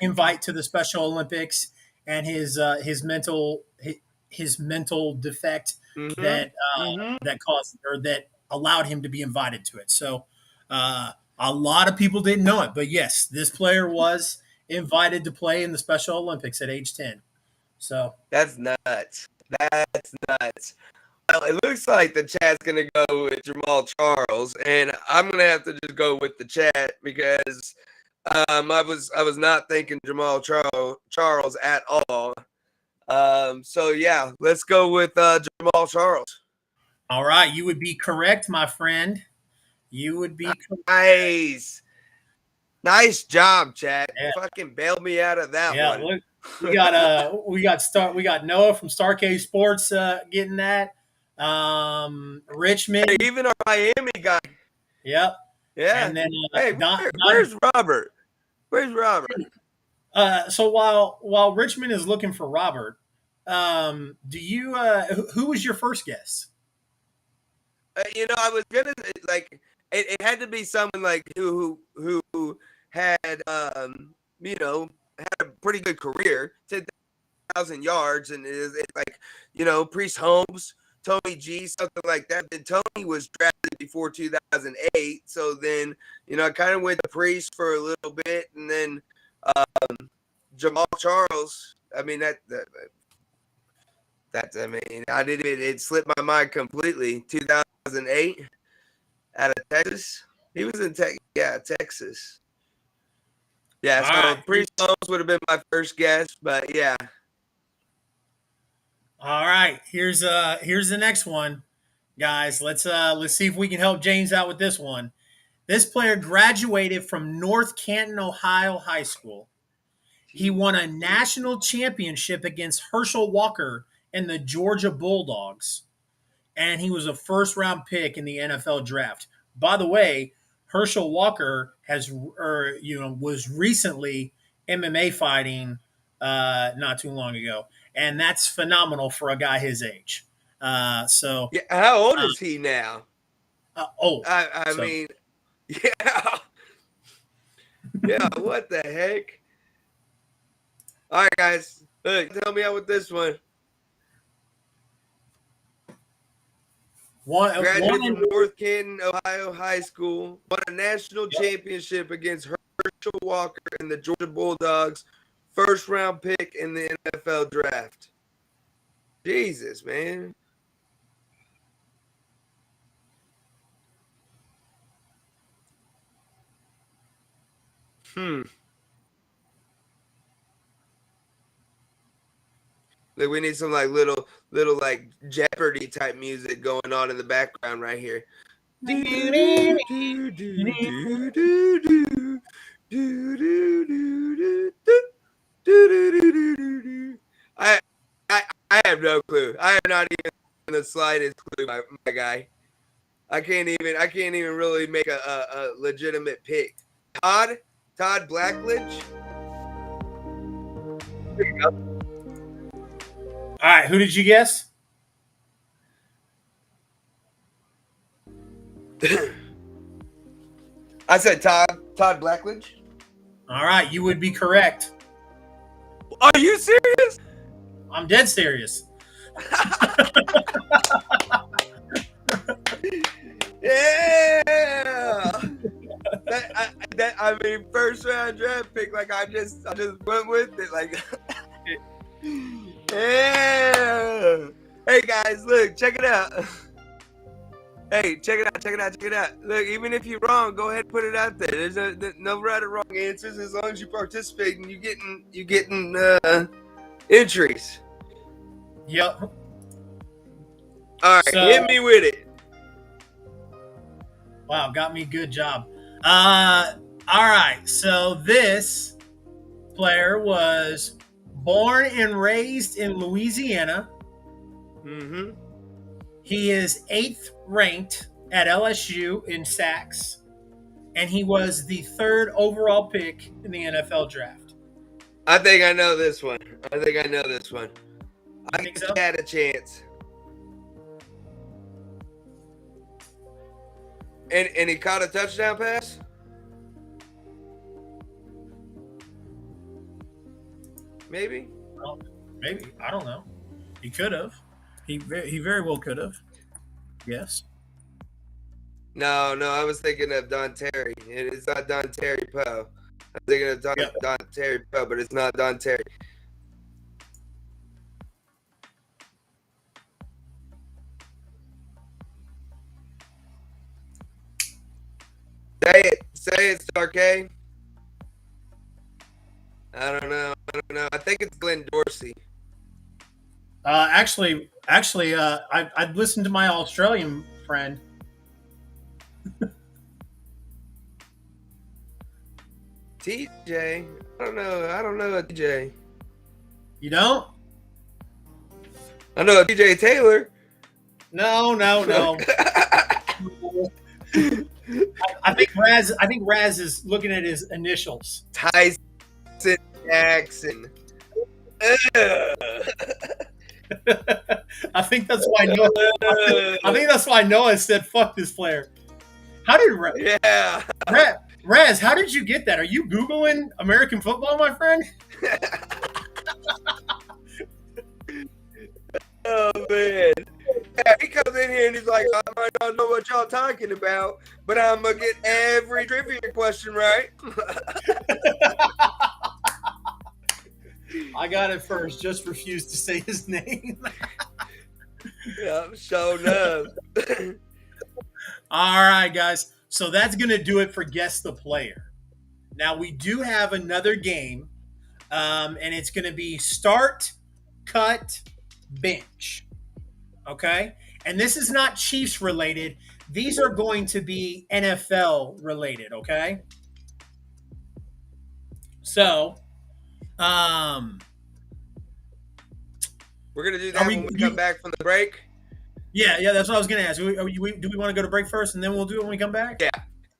[SPEAKER 2] invite to the Special Olympics and his mental defect that that caused or that allowed him to be invited to it. So a lot of people didn't know it, but yes, this player was invited to play in the Special Olympics at age 10. So
[SPEAKER 3] That's nuts. That's nuts. Well, it looks like the chat's gonna go with Jamal Charles, and I'm gonna have to just go with the chat because I was not thinking Jamal Charles at all. So yeah, let's go with Jamal Charles.
[SPEAKER 2] all right, you would be correct, my friend. You would be correct.
[SPEAKER 3] Nice job, chat.
[SPEAKER 2] Yeah.
[SPEAKER 3] Fucking bailed me out of that one.
[SPEAKER 2] Look, we got Noah from Starcade Sports getting that. Richmond,
[SPEAKER 3] Hey, even our Miami guy.
[SPEAKER 2] yep.
[SPEAKER 3] Yeah.
[SPEAKER 2] And then
[SPEAKER 3] hey, where's Robert? Where's Robert?
[SPEAKER 2] So while Richmond is looking for Robert, do you who was your first guess?
[SPEAKER 3] I was gonna like it had to be someone like who had had a pretty good career, 10,000 yards, and it's like Priest Holmes, Tony G, something like that. And Tony was drafted before 2008, so then I kind of went to Priest for a little bit, and then Jamal Charles. I mean it slipped my mind completely. 2008 out of Texas. He was in Texas. Yeah, so
[SPEAKER 2] right.
[SPEAKER 3] Priest Holmes would have been my first guess, but yeah.
[SPEAKER 2] All right, here's the next one, guys. Let's see if we can help James out with this one. This player graduated from North Canton, Ohio High School. He won a national championship against Herschel Walker and the Georgia Bulldogs, and he was a first-round pick in the NFL draft. By the way, Herschel Walker was recently MMA fighting not too long ago, and that's phenomenal for a guy his age. So
[SPEAKER 3] yeah, how old is he now?
[SPEAKER 2] Old.
[SPEAKER 3] I mean, yeah, yeah. What the heck? All right, guys, look, tell me out with this one. Graduated from North Canton, Ohio High School. Won a national championship against Herschel Walker and the Georgia Bulldogs. First round pick in the NFL draft. Jesus, man. Look, we need some like little like Jeopardy type music going on in the background right here. I have no clue. I have not even the slightest clue, my guy. I can't even really make a legitimate pick. Todd Blackledge. There you go.
[SPEAKER 2] All right, who did you guess?
[SPEAKER 3] I said Todd Blackledge.
[SPEAKER 2] All right, you would be correct.
[SPEAKER 3] Are you serious?
[SPEAKER 2] I'm dead serious.
[SPEAKER 3] Yeah. I mean, first round draft pick. Like I just went with it. Like, yeah. Hey guys, look, check it out. Hey, check it out. Look, even if you're wrong, go ahead and put it out there. There's no right or wrong answers as long as you participate and you getting entries.
[SPEAKER 2] Yep.
[SPEAKER 3] All right, hit me with it.
[SPEAKER 2] Wow, got me. Good job. All right, so this player was born and raised in Louisiana.
[SPEAKER 3] Mm-hmm.
[SPEAKER 2] He is 8th ranked at LSU in sacks, and he was the 3rd overall pick in the NFL draft.
[SPEAKER 3] I think I know this one. I
[SPEAKER 2] think so?
[SPEAKER 3] He had a chance. And he caught a touchdown pass? Maybe?
[SPEAKER 2] Well, maybe. I don't know. He could have. He very well could have. Yes.
[SPEAKER 3] No, I was thinking of Don Terry. It's not Don Terry Poe. I'm thinking of Don Terry Poe, but it's not Don Terry. Say it, Star K. I don't know. I think it's Glenn Dorsey.
[SPEAKER 2] Actually, I've listened to my Australian friend.
[SPEAKER 3] TJ. I don't know a TJ.
[SPEAKER 2] You don't?
[SPEAKER 3] I know a TJ Taylor.
[SPEAKER 2] No. I think Raz is looking at his initials.
[SPEAKER 3] Tyson Jackson.
[SPEAKER 2] I think that's why Noah said fuck this player. How did Raz, how did you get that? Are you Googling American football, my friend?
[SPEAKER 3] Oh man. Yeah, he comes in here and he's like, I might not know what y'all talking about, but I'm gonna get every trivia question right.
[SPEAKER 2] I got it first, just refused to say his name.
[SPEAKER 3] Yeah, sure enough.
[SPEAKER 2] All right, guys. So that's going to do it for Guess the Player. Now, we do have another game, and it's going to be Start, Cut, Bench. Okay? And this is not Chiefs related. These are going to be NFL related, okay? So,
[SPEAKER 3] we're going to do that when we come back from the break.
[SPEAKER 2] Yeah, that's what I was going to ask. Do we want to go to break first, and then we'll do it when we come back?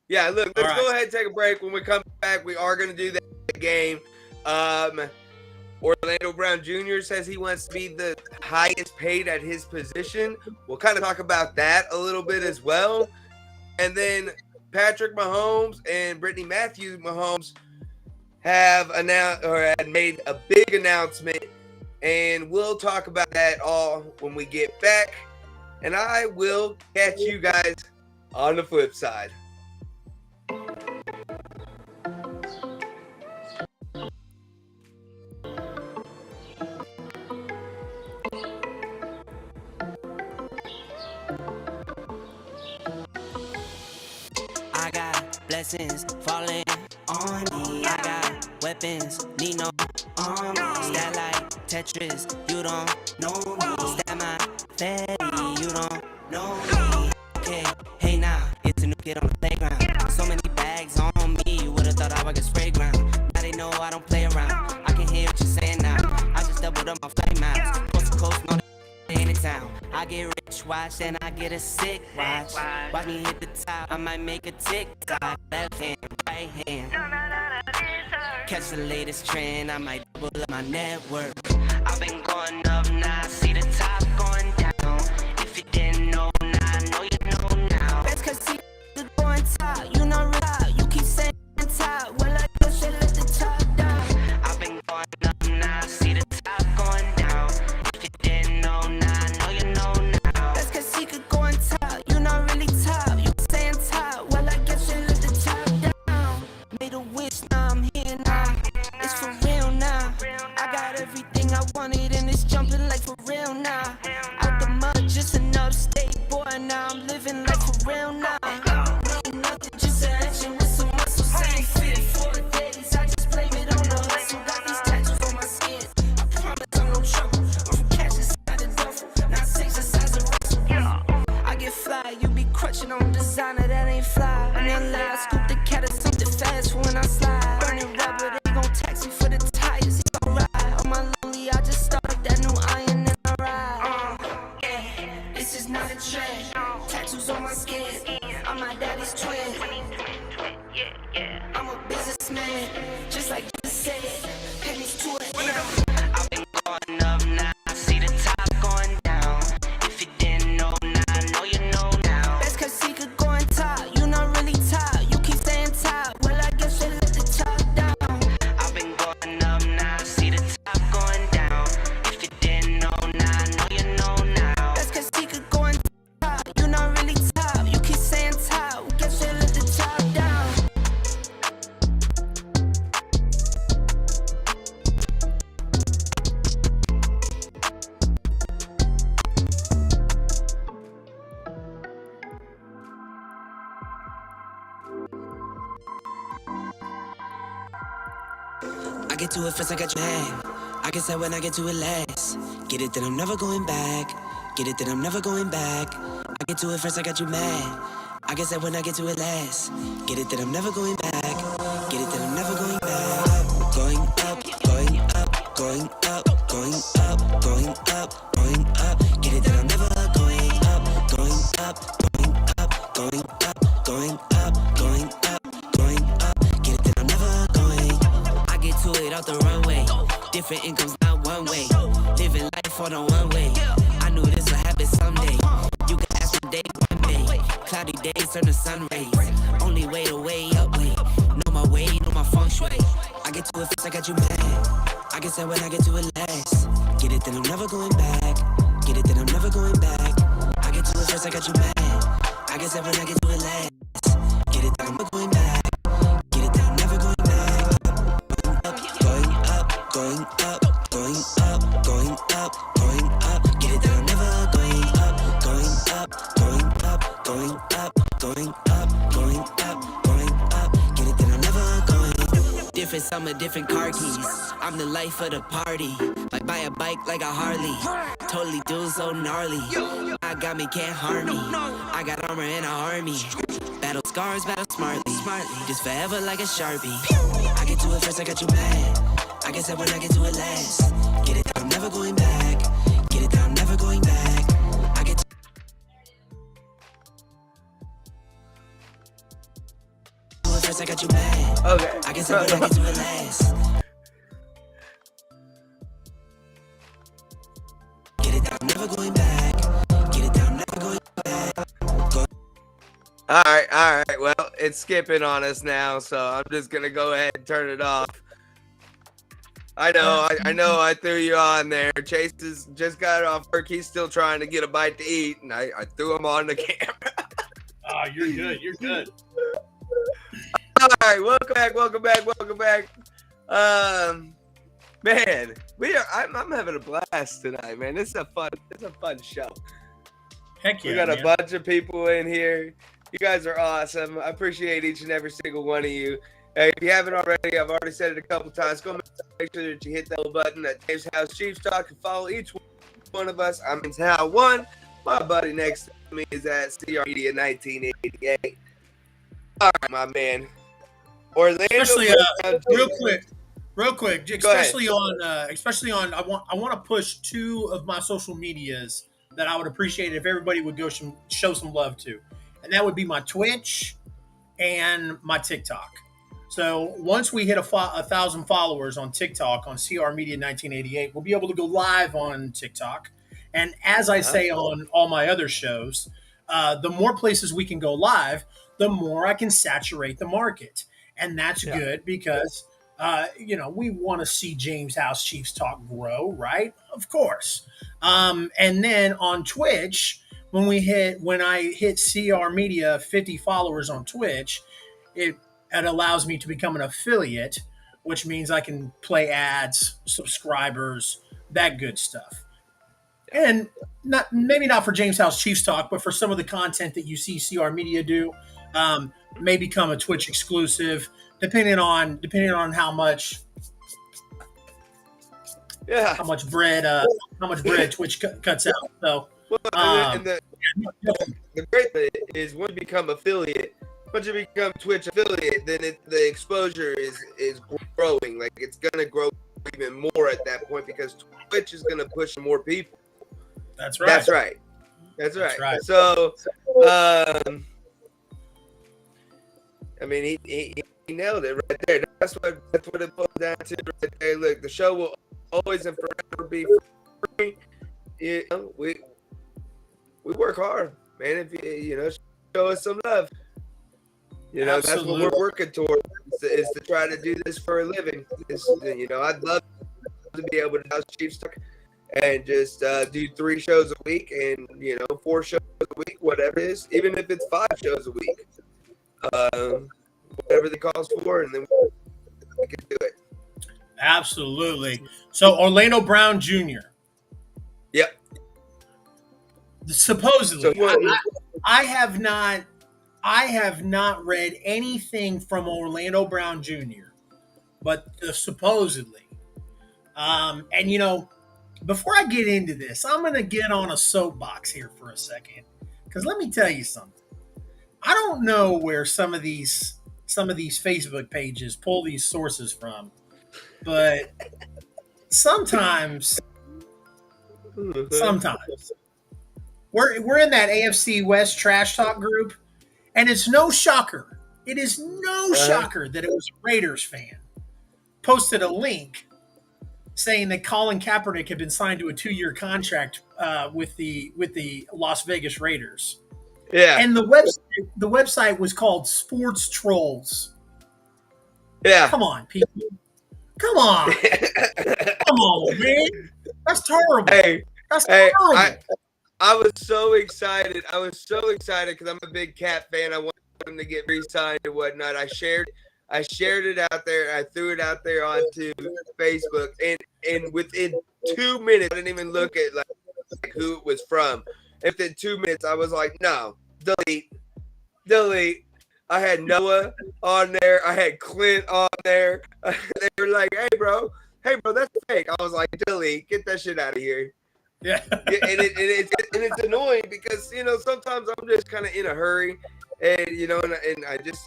[SPEAKER 3] Yeah. Look, let's go ahead and take a break. When we come back, we are going to do that game. Orlando Brown Jr. says he wants to be the highest paid at his position. We'll kind of talk about that a little bit as well. And then Patrick Mahomes and Brittany Matthews Mahomes have announced or had made a big announcement, and we'll talk about that all when we get back. And I will catch you guys on the flip side.
[SPEAKER 1] I got blessings falling on me. I got weapons, need no army. Stat like Tetris, you don't know me. Stat my fatty, you don't know me. Okay, hey now, it's a new kid on the playground. So many bags on me, you would've thought I would get spray ground. Now they know I don't play around. I can hear what you're saying now. I just doubled up my flame miles. Coast to coast, no in the town. I get rich, watch, then I get a sick watch. Watch me hit the top, I might make a TikTok. Left hand, right hand. Catch the latest trend, I might double up my network. I've been going up now, see the top going down. If you didn't know now, I know you know now. That's cause see the going top, you know real. You keep saying top, well I guess you let the top down. I've been going up now, see the top going down. If you didn't know now, I know you know now. That's cause he could go on top, you not really top. You saying top, well I guess you let the top down. Made a wish, now I'm here now. It's for real now. I got everything I wanted and it's jumping like for real now. Out the mud, just an upstate boy. Now I'm living like for real now. Ain't nothing, just an action with some muscle. Same fit 4 days. I just blame it on the hustle. Got these tattoos on my skin. I promise I'm no trouble. I'm from cash inside the duffel. Not six the size of Russell. I get fly, you be crutching on designer that ain't fly. In LA, I scoop the cat or something fast for when I slide. Burning rubber, they gon' tax me for the tires. It's alright. On my lonely, I just started that new iron and I ride. This is not a trend. Tattoos on my skin. I'm my daddy's twin. I'm a businessman, just like you said. Pennies I get to it first, I got your hand. I guess that when I get to it last. Get it that I'm never going back. Get it that I'm never going back. I get to it first, I got you mad. I guess that when I get to it last. Get it that I'm never going back. Get it that I'm never going back. Going up, going up, going up, going up, going up, going up. Get it that I'm never going up, going up, going up, going up, going up, going up, going up. Get it that I'm never going. I get to it out the runway. Different incomes, not one way. Living life on a one way. I knew this would happen someday. You can ask me day one day. Cloudy days turn to sun rays. Only way to way up way. Know my way, know my feng shui. I get to it first, I got you mad. I guess that when I get to it last. Get it, then I'm never going back. Get it, then I'm never going back. I get to it first, I got you mad. I guess that when I get to it last. Get it, then I'm never going back. Get it, then I'm never going back. Going up, going up, going up, going up, going up. Get it, then I'm never going up, going up, going up, going up, going up, going up, going up. Get it, then I'm never going. Different summer, different car keys. I'm the life of the party. Like buy a bike like a Harley. Totally do so gnarly. I got me, can't harm me. I got armor and an army. Battle scars, battle smartly. Just forever like a Sharpie. I get to it first, I got you mad. I guess that when I get to it last. Get it, I'm never going back. Get it, I'm never going back. I get to it first, I got you mad.
[SPEAKER 3] Okay.
[SPEAKER 1] I guess that when I get to it last. Get it, I'm never going back. Get it, I'm never going back.
[SPEAKER 3] All right. Well, it's skipping on us now, so I'm just gonna go ahead and turn it off. I know, I threw you on there. Chase has just got off work. He's still trying to get a bite to eat, and I threw him on the camera.
[SPEAKER 2] Oh, you're good. You're good.
[SPEAKER 3] All right, welcome back. Man, I'm having a blast tonight, man. It's a fun show.
[SPEAKER 2] Heck yeah,
[SPEAKER 3] We got
[SPEAKER 2] man.
[SPEAKER 3] a bunch of people in here. You guys are awesome. I appreciate each and every single one of you. Hey, if you haven't already, I've already said it a couple times. Go make sure that you hit that little button at Jaymes Howell Chiefs Talk and follow each one of us. I'm in Howell 1. My buddy next to me is at CR Media 1988. All right, my man. Orlando.
[SPEAKER 2] Especially real quick, especially on I want to push two of my social medias that I would appreciate if everybody would go show some love to, and that would be my Twitch and my TikTok. So once we hit 1,000 followers on TikTok on CR Media 1988, we'll be able to go live on TikTok. And as I say on all my other shows, the more places we can go live, the more I can saturate the market. And that's good because, we want to see Jaymes Howell Chiefs Talk grow, right? Of course. And then on Twitch, when I hit CR Media 50 followers on Twitch, it allows me to become an affiliate, which means I can play ads, subscribers, that good stuff. And maybe not for Jaymes Howell Chiefs Talk, but for some of the content that you see CR Media do, may become a Twitch exclusive, depending on how much bread Twitch cuts out. So,
[SPEAKER 3] the great thing is when you become affiliate. Once you become Twitch affiliate, then the exposure is growing. Like it's gonna grow even more at that point because Twitch is gonna push more people.
[SPEAKER 2] That's right.
[SPEAKER 3] So, I mean, he nailed it right there. That's what it boils down to right there. Look, the show will always and forever be free. We work hard, man. If you show us some love. That's what we're working towards is to try to do this for a living. I'd love to be able to house Chiefs Talk and just do 3 shows a week and 4 shows a week, whatever it is, even if it's 5 shows a week, whatever the calls for, and then we can do it.
[SPEAKER 2] Absolutely. So Orlando Brown Jr.
[SPEAKER 3] Yep.
[SPEAKER 2] Supposedly, I have not read anything from Orlando Brown Jr. but supposedly. And you know, before I get into this, I'm going to get on a soapbox here for a second, because let me tell you something. I don't know where some of these Facebook pages pull these sources from, but sometimes we're in that AFC West trash talk group, and it's no shocker. It is no shocker that it was a Raiders fan posted a link saying that Colin Kaepernick had been signed to a 2-year contract with the Las Vegas Raiders.
[SPEAKER 3] Yeah.
[SPEAKER 2] And the website was called Sports Trolls.
[SPEAKER 3] Yeah.
[SPEAKER 2] Come on, people. Come on. Come on, man. That's terrible. That's terrible.
[SPEAKER 3] I was so excited. I was so excited because I'm a big Cat fan. I wanted him to get re-signed and whatnot. I shared it out there. I threw it out there onto Facebook, and within 2 minutes, I didn't even look at like who it was from. And within 2 minutes, I was like, no, delete. I had Noah on there. I had Clint on there. They were like, hey, bro, that's fake. I was like, delete. Get that shit out of here.
[SPEAKER 2] Yeah.
[SPEAKER 3] And it's annoying because, you know, sometimes I'm just kind of in a hurry. And, you know, and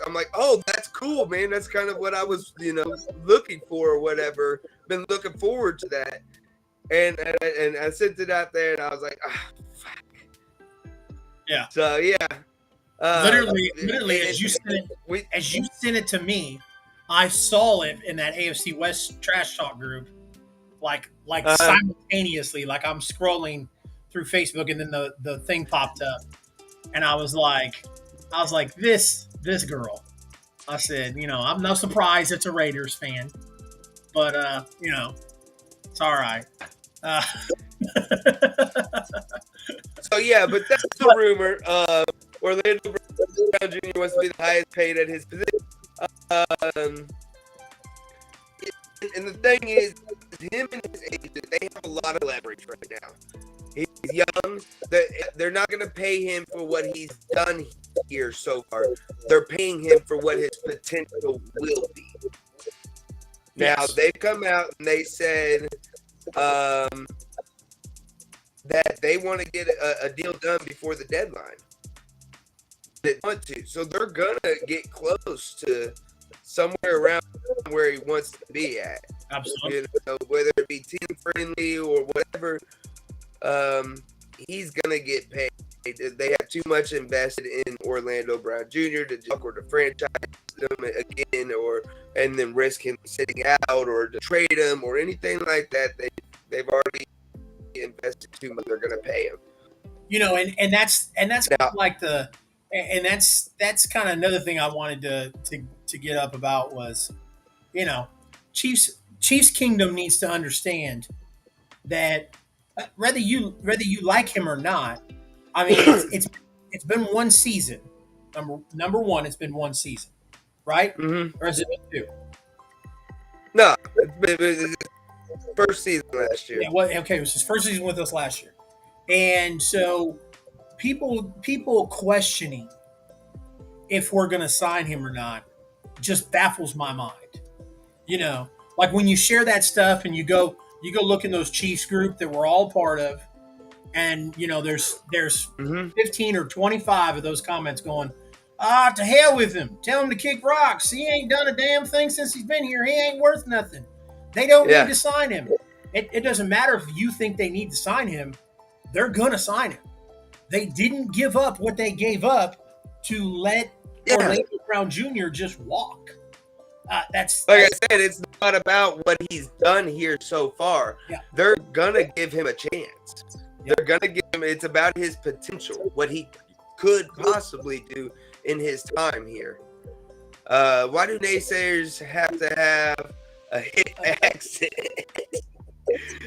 [SPEAKER 3] I'm like, oh, that's cool, man. That's kind of what I was, you know, looking for or whatever. Been looking forward to that. And I sent it out there and I was like, fuck.
[SPEAKER 2] Yeah.
[SPEAKER 3] So, yeah.
[SPEAKER 2] Literally, as you sent it to me, I saw it in that AFC West trash talk group, like simultaneously. Like I'm scrolling through Facebook, and then the thing popped up, and I was like, this girl. I said, you know, I'm no surprise it's a Raiders fan, but you know, it's all right.
[SPEAKER 3] So yeah, but that's the rumor. Orlando Brown Jr. wants to be the highest paid at his position. And the thing is, him and his agent, they have a lot of leverage right now. He's young. They're not going to pay him for what he's done here so far. They're paying him for what his potential will be. Now, they've come out and they said that they want to get a deal done before the deadline. They want to. So they're going to get close to somewhere around where he wants to be at.
[SPEAKER 2] Absolutely.
[SPEAKER 3] You know, whether it be team friendly or whatever, he's going to get paid. They have too much invested in Orlando Brown Jr. to franchise them again, and then risk him sitting out or to trade him or anything like that. They've already invested too much. They're going to pay him.
[SPEAKER 2] You know, and that's
[SPEAKER 3] now,
[SPEAKER 2] kind of like that's kind of another thing I wanted to get up about was, you know, Chiefs Kingdom needs to understand that whether you like him or not, I mean, it's been one season. Number one, it's been one season, right?
[SPEAKER 3] Mm-hmm.
[SPEAKER 2] Or has it been two?
[SPEAKER 3] No, it was his first season last year.
[SPEAKER 2] Yeah, okay, it was his first season with us last year, and so people questioning if we're going to sign him or not just baffles my mind. You know, like when you share that stuff and you go look in those Chiefs group that we're all part of, and you know there's 15 or 25 of those comments going, to hell with him. Tell him to kick rocks. He ain't done a damn thing since he's been here. He ain't worth nothing. They don't need to sign him. It doesn't matter if you think they need to sign him. They're going to sign him. They didn't give up what they gave up to let Orlando Brown Jr. just walk. That's
[SPEAKER 3] like I said, it's not about what he's done here so far.
[SPEAKER 2] Yeah.
[SPEAKER 3] They're gonna give him a chance. Yeah. They're gonna give him. It's about his potential, what he could possibly do in his time here. Why do naysayers have to have a hit accent?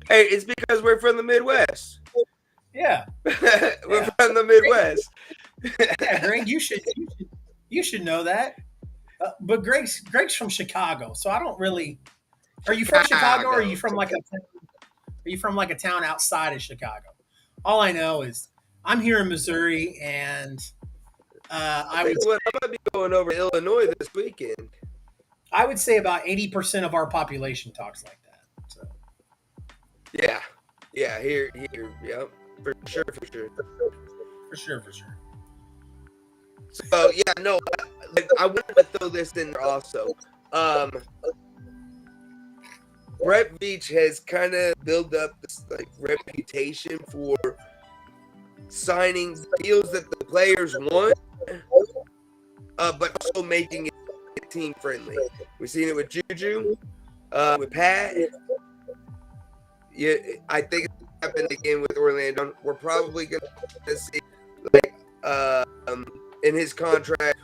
[SPEAKER 3] Hey, it's because we're from the Midwest.
[SPEAKER 2] Yeah,
[SPEAKER 3] we're from the Midwest.
[SPEAKER 2] Yeah, Greg, you should know that. But Greg's from Chicago, so I don't really. Are you from Chicago, or are you from like a town outside of Chicago? All I know is I'm here in Missouri, and I'm gonna
[SPEAKER 3] be going over to Illinois this weekend.
[SPEAKER 2] I would say about 80% of our population talks like that. So.
[SPEAKER 3] Yeah. Here. Yep. For sure.
[SPEAKER 2] For sure.
[SPEAKER 3] So yeah, no, I wanted to throw this in there also. Brett Veach has kind of built up this like reputation for signing deals that the players want, but also making it team friendly. We've seen it with Juju, with Pat. Yeah, I think it's happened again with Orlando. We're probably going to see like in his contract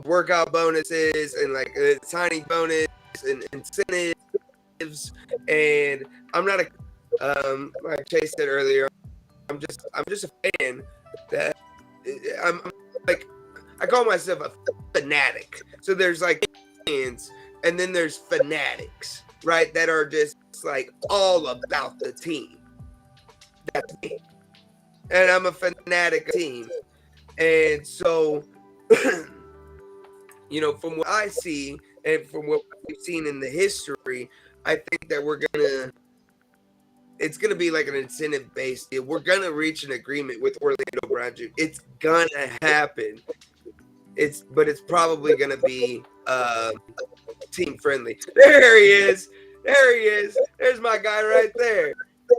[SPEAKER 3] workout bonuses and like a signing bonus and incentives. And I'm not like Chase said earlier, I'm just a fan that I'm like, I call myself a fanatic. So there's like fans and then there's fanatics, right? That are just like all about the team. That's me. And I'm a fanatic team. And so, you know, from what I see and from what we've seen in the history, I think that it's going to be like an incentive-based deal. We're going to reach an agreement with Orlando Brown Jr. It's going to happen. But it's probably going to be team-friendly. There he is. There's my guy right there.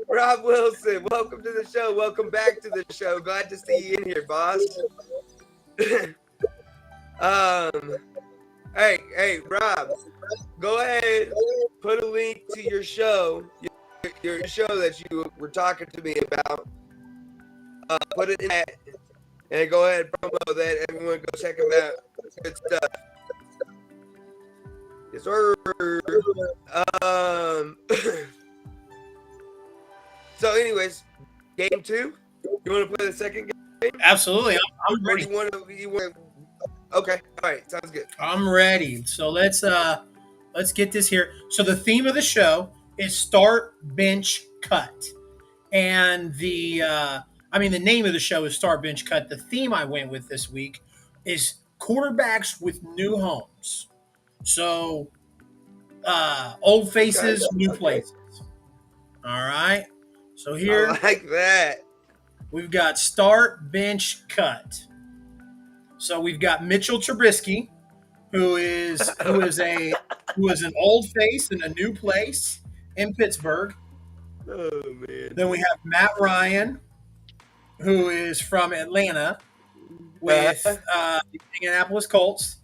[SPEAKER 3] Rob Wilson, welcome to the show. Welcome back to the show. Glad to see you in here, boss. Hey, Rob, go ahead, put a link to your show, your show that you were talking to me about. Put it in that, and go ahead and promote that. Everyone go check them out. Good stuff. Yes, sir. So, anyways, game 2. You want to play the second game?
[SPEAKER 2] Absolutely, I'm ready.
[SPEAKER 3] You want? Okay, all right, sounds good.
[SPEAKER 2] I'm ready. So let's get this here. So the theme of the show is start, bench, cut, and the name of the show is start, bench, cut. The theme I went with this week is quarterbacks with new homes. So old faces, new places. All right. So here,
[SPEAKER 3] I like that.
[SPEAKER 2] We've got start, bench, cut. So we've got Mitchell Trubisky, who is an old face in a new place in Pittsburgh.
[SPEAKER 3] Oh man.
[SPEAKER 2] Then we have Matt Ryan, who is from Atlanta with the Indianapolis Colts.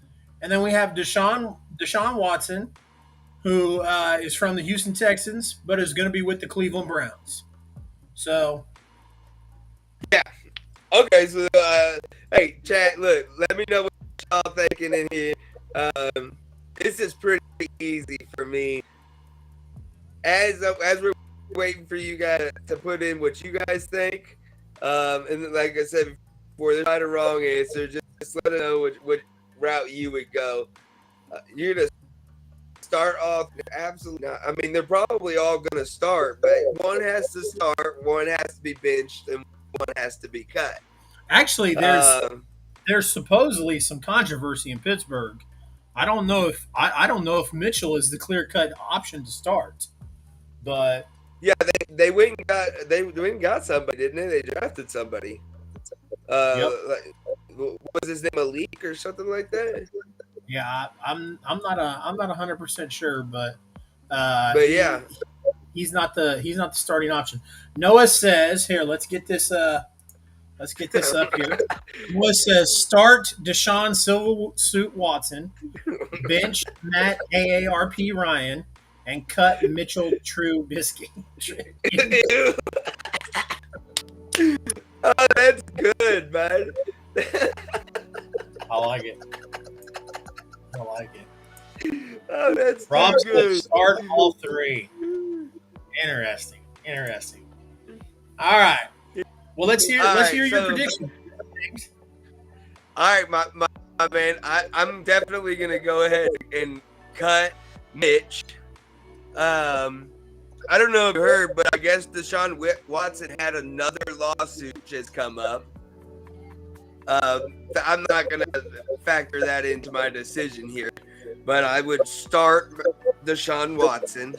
[SPEAKER 2] And then we have Deshaun Watson, who is from the Houston Texans, but is going to be with the Cleveland Browns. So,
[SPEAKER 3] yeah. Okay, so hey, chat, look, let me know what y'all thinking in here. This is pretty easy for me. As we're waiting for you guys to put in what you guys think, and like I said before, there's not a wrong answer. Just let us know what route you would go. You're gonna start off absolutely not. I mean, they're probably all gonna start, but one has to start, one has to be benched, and one has to be cut.
[SPEAKER 2] Actually, there's supposedly some controversy in Pittsburgh. I don't know if Mitchell is the clear-cut option to start, but
[SPEAKER 3] yeah, they went and got somebody, didn't they? They drafted somebody.
[SPEAKER 2] Yep.
[SPEAKER 3] What was his name, Malik or something like that?
[SPEAKER 2] Yeah, I'm not 100% sure, but
[SPEAKER 3] yeah,
[SPEAKER 2] he's not the starting option. Noah says here, let's get this up here. Noah says start Deshaun Silver Suit Watson, bench Matt AARP Ryan, and cut Mitchell Trubisky.
[SPEAKER 3] Oh, that's good, man.
[SPEAKER 2] I like it.
[SPEAKER 3] Oh, that's
[SPEAKER 2] Rob
[SPEAKER 3] good.
[SPEAKER 2] Start all 3. Interesting. All right. Well, let's hear your prediction.
[SPEAKER 3] All right, my man. I'm definitely gonna go ahead and cut Mitch. I don't know if you heard, but I guess Deshaun Watson had another lawsuit just come up. I'm not gonna factor that into my decision here, but I would start Deshaun Watson.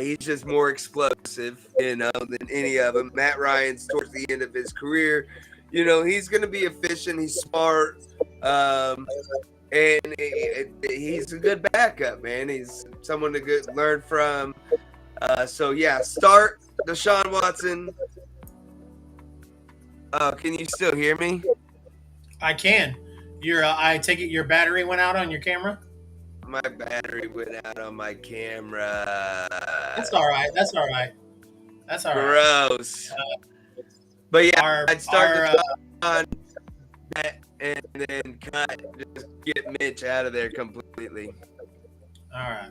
[SPEAKER 3] He's just more explosive, than any of them. Matt Ryan's towards the end of his career. He's going to be efficient. He's smart. And he's a good backup, man. He's someone to learn from. Start Deshaun Watson. Can you still hear me?
[SPEAKER 2] I can. I take it your battery went out on your camera?
[SPEAKER 3] My battery went out on my camera.
[SPEAKER 2] That's all right.
[SPEAKER 3] Gross. But yeah, I'd start on that and then cut. Just get Mitch out of there completely.
[SPEAKER 2] All right.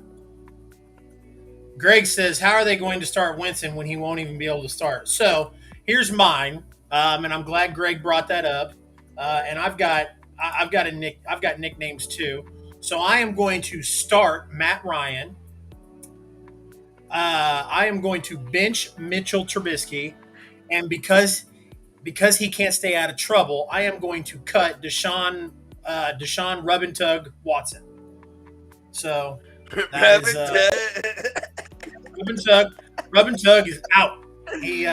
[SPEAKER 2] Greg says, how are they going to start Winston when he won't even be able to start? So here's mine, and I'm glad Greg brought that up. And I've got nicknames too. So I am going to start Matt Ryan. I am going to bench Mitchell Trubisky, and because he can't stay out of trouble, I am going to cut Deshaun Rub and Tug Watson. So that is Rub and Tug is out. He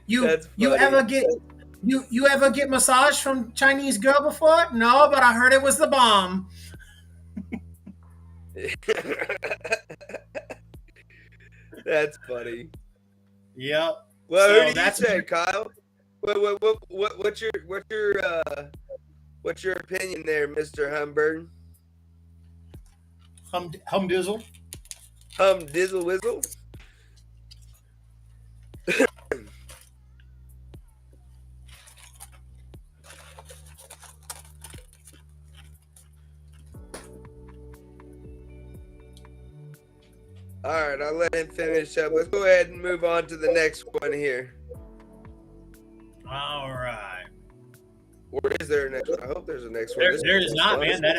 [SPEAKER 2] You ever get massage from Chinese girl before? No, but I heard it was the bomb.
[SPEAKER 3] That's funny.
[SPEAKER 2] Yep.
[SPEAKER 3] Well, who do you say, Kyle? What's your opinion there, Mr. Humburn?
[SPEAKER 2] Humdizzle.
[SPEAKER 3] Humdizzle whizzle. All right, I'll let him finish up. Let's go ahead and move on to the next one here.
[SPEAKER 2] All right.
[SPEAKER 3] Or is there a next one? I hope there's a next one.
[SPEAKER 2] There is not, man. That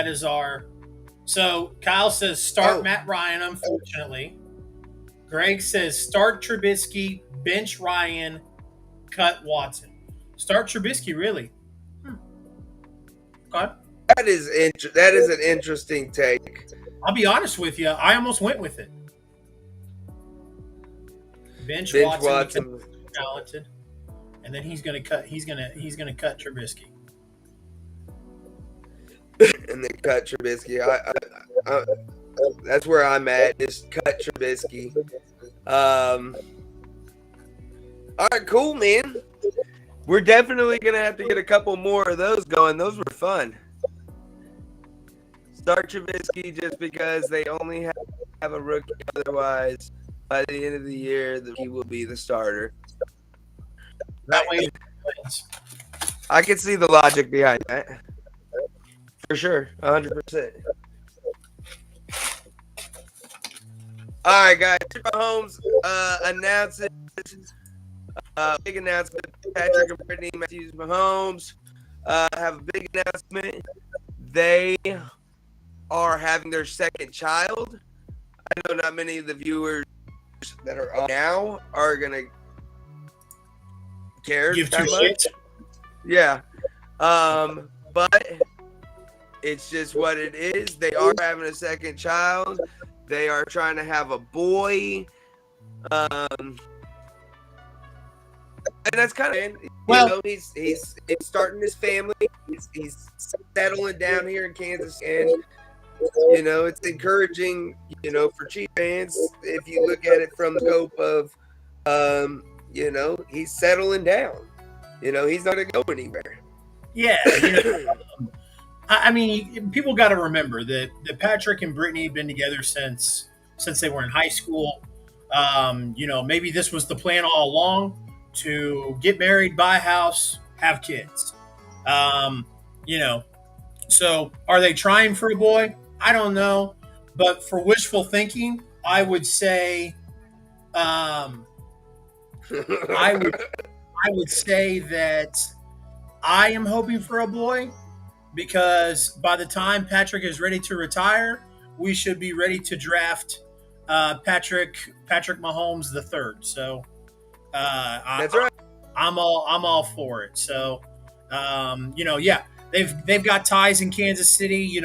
[SPEAKER 2] is our. So Kyle says start Matt Ryan, unfortunately. Greg says start Trubisky, bench Ryan, cut Watson. Start Trubisky, really? Okay.
[SPEAKER 3] That is an interesting take.
[SPEAKER 2] I'll be honest with you. I almost went with it. Bench Watson. Talented, and then he's gonna cut Trubisky.
[SPEAKER 3] And then cut Trubisky. I that's where I'm at. Just cut Trubisky. All right, cool, man. We're definitely gonna have to get a couple more of those going. Those were fun. Start Trubisky just because they only have a rookie. Otherwise, by the end of the year, he will be the starter.
[SPEAKER 2] That way,
[SPEAKER 3] I can see the logic behind that. For sure, 100%. All right, guys. Mahomes announces big announcement. Patrick and Brittany Matthews Mahomes have a big announcement. They are having their second child. I know not many of the viewers that are on now are gonna care that much. Yeah. But it's just what it is. They are having a second child. They are trying to have a boy. And that's kind of, he's starting his family. He's settling down here in Kansas, and it's encouraging, for Chiefs fans. If you look at it from the scope of, he's settling down. He's not going to go anywhere.
[SPEAKER 2] Yeah. I mean, people got to remember that Patrick and Brittany have been together since they were in high school. Maybe this was the plan all along, to get married, buy a house, have kids. So are they trying for a boy? I don't know. But for wishful thinking, I would say I would say that I am hoping for a boy, because by the time Patrick is ready to retire, we should be ready to draft Patrick Mahomes the third. So
[SPEAKER 3] that's right.
[SPEAKER 2] I'm all for it. So They've got ties in Kansas City.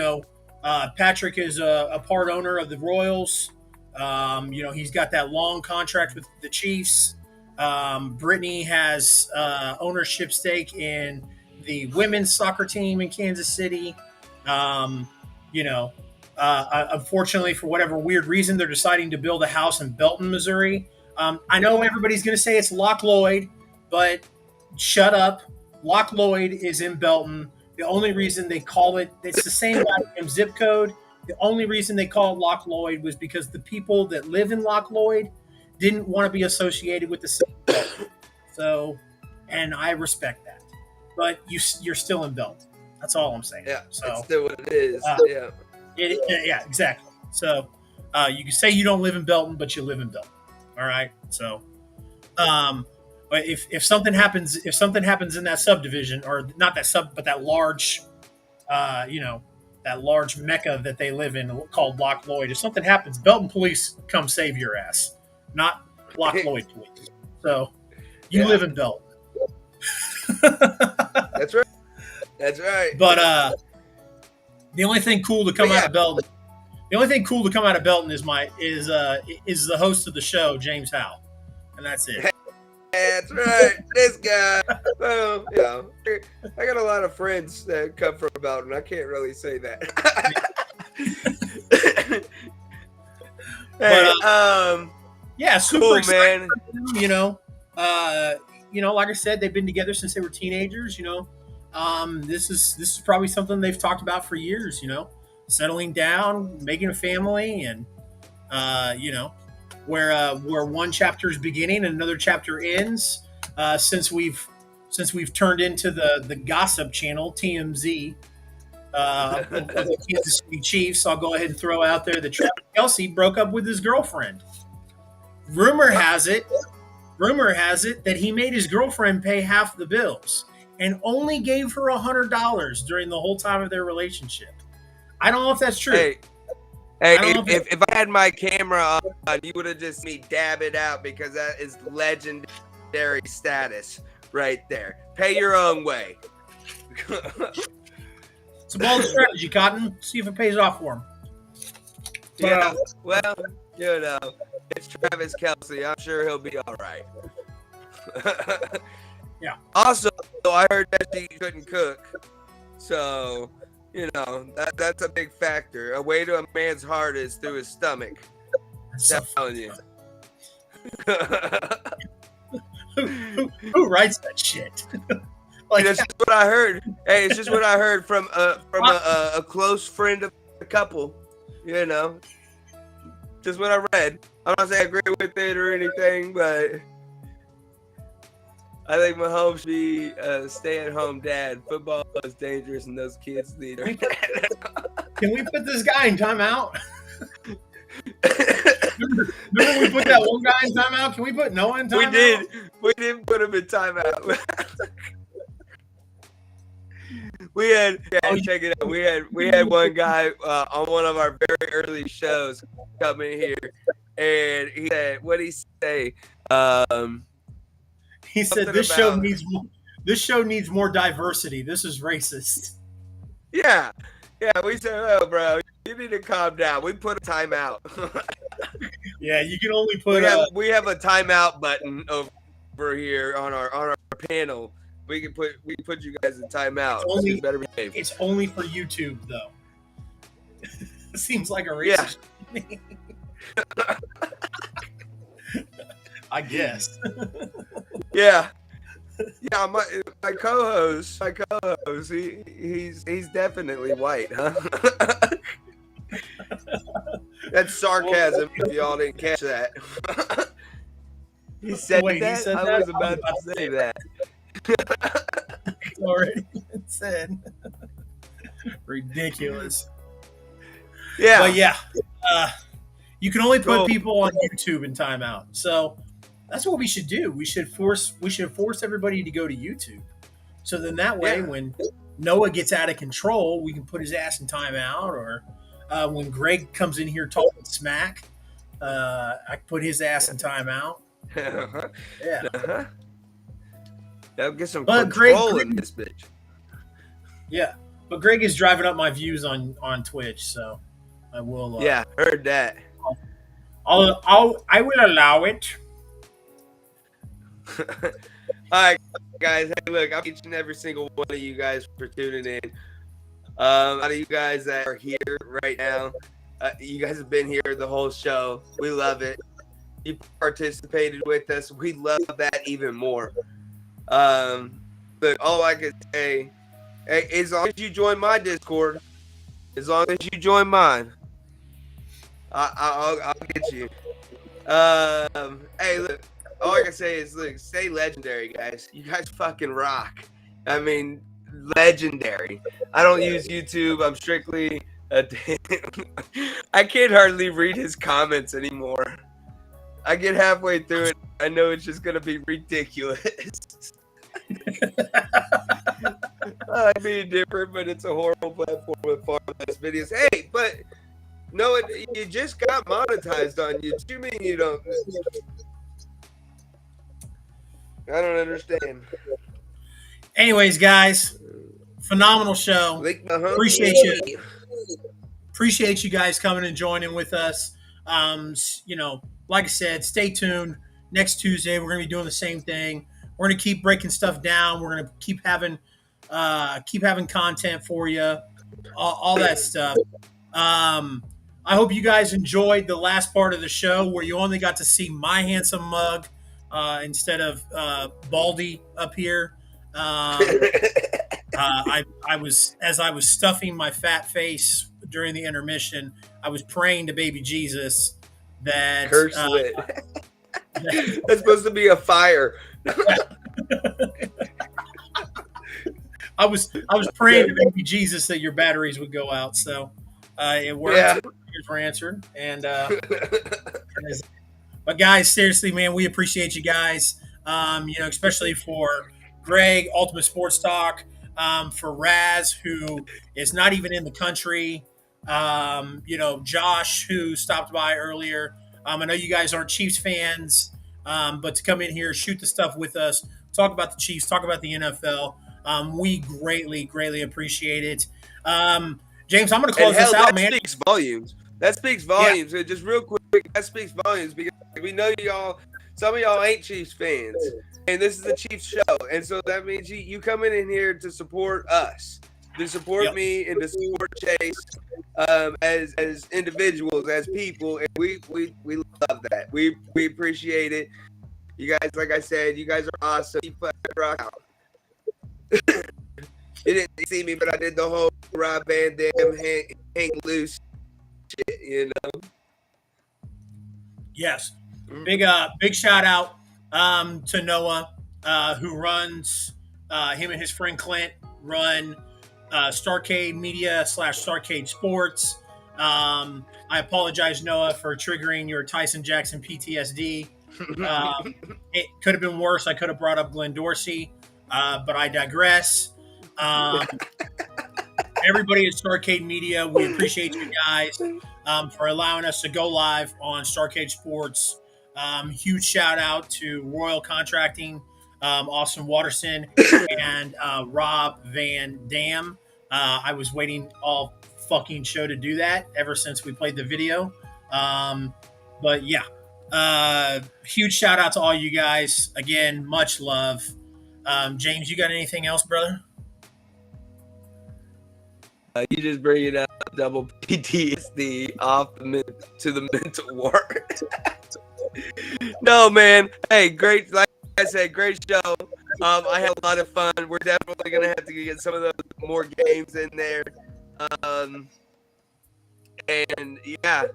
[SPEAKER 2] Patrick is a part owner of the Royals. He's got that long contract with the Chiefs. Brittany has ownership stake in the women's soccer team in Kansas City. Unfortunately, for whatever weird reason, they're deciding to build a house in Belton, Missouri. I know everybody's going to say it's Loch Lloyd, but shut up. Loch Lloyd is in Belton. The only reason they call it's the same zip code. The only reason they call it Loch Lloyd was because the people that live in Loch Lloyd didn't want to be associated with the city. So, and I respect that. But you're still in Belton. That's all I'm saying.
[SPEAKER 3] Yeah,
[SPEAKER 2] so,
[SPEAKER 3] it's still what it is.
[SPEAKER 2] Yeah, exactly. So you can say you don't live in Belton, but you live in Belton. All right. So, but if something happens in that subdivision, or not that but that large, that large mecca that they live in called Loch Lloyd, if something happens, Belton police come save your ass, not Loch Lloyd police. So you live in Belton.
[SPEAKER 3] That's right. That's right.
[SPEAKER 2] But the only thing cool to come out of Belton. The only thing cool to come out of Belton is the host of the show, Jaymes Howell, and that's it.
[SPEAKER 3] That's right. This guy. Well, I got a lot of friends that come from Belton. I can't really say that.
[SPEAKER 2] Super
[SPEAKER 3] cool,
[SPEAKER 2] excited,
[SPEAKER 3] man.
[SPEAKER 2] Like I said, they've been together since they were teenagers. This is probably something they've talked about for years. Settling down, making a family, and where one chapter is beginning and another chapter ends. Since we've turned into the gossip channel TMZ of the Kansas City Chiefs, I'll go ahead and throw out there that Travis Kelce broke up with his girlfriend. Rumor has it that he made his girlfriend pay half the bills and only gave her $100 during the whole time of their relationship. I don't know if that's true.
[SPEAKER 3] Hey, if I had my camera on, you would have just seen me dab it out, because that is legendary status right there. Pay your own way.
[SPEAKER 2] It's a bold strategy, Cotton. See if it pays off for him.
[SPEAKER 3] Yeah, well, it's Travis Kelce. I'm sure he'll be all right.
[SPEAKER 2] Yeah.
[SPEAKER 3] Also, I heard that she couldn't cook, so that's a big factor. A way to a man's heart is through his stomach. I'm telling you.
[SPEAKER 2] Who writes that shit?
[SPEAKER 3] That's just what I heard. Hey, it's just what I heard from a close friend of the couple. Just what I read. I'm not saying I agree with it or anything, but I think Mahomes should be a stay-at-home dad. Football is dangerous, and those kids need her.
[SPEAKER 2] Can we put this guy in timeout? Remember we put that one guy in timeout? Can we put Noah in timeout?
[SPEAKER 3] We did put him in timeout. Check it out. We had one guy on one of our very early shows come in here, and he said, what did he say?
[SPEAKER 2] He said this show needs more diversity. This is racist.
[SPEAKER 3] Yeah. We said, oh, bro, you need to calm down. We put a timeout.
[SPEAKER 2] Yeah, you can only put.
[SPEAKER 3] We have a timeout button over here on our panel. We can put you guys in timeout.
[SPEAKER 2] Only,
[SPEAKER 3] better behave.
[SPEAKER 2] It's only for YouTube, though. Seems like a racist. Yeah. I guess.
[SPEAKER 3] Yeah. My co-host, he's definitely white, huh? That's sarcasm. If y'all didn't catch that. He said that. I was about to say that.
[SPEAKER 2] It's already been said. Ridiculous.
[SPEAKER 3] Yeah.
[SPEAKER 2] But yeah, you can only put people on YouTube in timeout. So that's what we should do. We should force everybody to go to YouTube. So then that way, when Noah gets out of control, we can put his ass in timeout. Or when Greg comes in here talking smack, I can put his ass in timeout.
[SPEAKER 3] Yeah. That'll get some
[SPEAKER 2] But
[SPEAKER 3] control in this bitch.
[SPEAKER 2] Yeah, but Greg is driving up my views on Twitch, so I will.
[SPEAKER 3] Yeah, heard that.
[SPEAKER 2] I will allow it.
[SPEAKER 3] All right, guys. Hey, look, I'm each and every single one of you guys for tuning in. A lot of you guys that are here right now, you guys have been here the whole show. We love it. You participated with us. We love that even more. But all I can say, hey, as long as you join my Discord, as long as you join mine, I'll get you. Hey, look, all I can say is, look, stay legendary, guys. You guys fucking rock. I mean, legendary. I don't use YouTube. I'm strictly a I can't hardly read his comments anymore. I get halfway through it. I know it's just gonna be ridiculous. I mean, different, but it's a horrible platform with far less videos. Hey, but no, you just got monetized on YouTube. You mean you don't? I don't understand.
[SPEAKER 2] Anyways, guys, phenomenal show. Appreciate you. Appreciate you guys coming and joining with us. Like I said, stay tuned. Next Tuesday, we're going to be doing the same thing. We're going to keep breaking stuff down. We're going to keep having content for you, all that stuff. I hope you guys enjoyed the last part of the show where you only got to see my handsome mug instead of Baldy up here. I was, as I was stuffing my fat face during the intermission, I was praying to baby Jesus that
[SPEAKER 3] curse lit. That's supposed to be a fire.
[SPEAKER 2] I was praying to baby Jesus that your batteries would go out. So it worked. Yeah. Prayers were answered. And but guys, seriously, man, we appreciate you guys. Especially for Greg, Ultimate Sports Talk, for Raz, who is not even in the country. Josh, who stopped by earlier. I know you guys aren't Chiefs fans, but to come in here, shoot the stuff with us, talk about the Chiefs, talk about the NFL. We greatly, greatly appreciate it. Jaymes, I'm going to close this out, man.
[SPEAKER 3] That speaks volumes. That speaks volumes. Yeah. Just real quick, that speaks volumes because we know some of y'all ain't Chiefs fans, and this is a Chiefs show, and so that means you coming in here to support us, to support me, and to support Chase as individuals, as people, and we love that. We appreciate it. You guys, like I said, you guys are awesome. Keep rock out. You didn't see me, but I did the whole Rob Van Dam hang loose shit,
[SPEAKER 2] Yes. Big shout out to Noah, who runs him and his friend Clint run Starcade Media / Starcade Sports. I apologize, Noah, for triggering your Tyson Jackson PTSD. It could have been worse. I could have brought up Glenn Dorsey, but I digress. Everybody at Starcade Media, we appreciate you guys for allowing us to go live on Starcade Sports. Huge shout out to Royal Contracting, Austin Watterson, and Rob Van Dam. I was waiting all fucking show to do that ever since we played the video. But yeah, huge shout out to all you guys. Again, much love. Jaymes, you got anything else, brother?
[SPEAKER 3] You just bring it up, double PTSD off to the mental ward. No, man. Hey, great. Like I said, great show. I had a lot of fun. We're definitely going to have to get some of those more games in there. And yeah,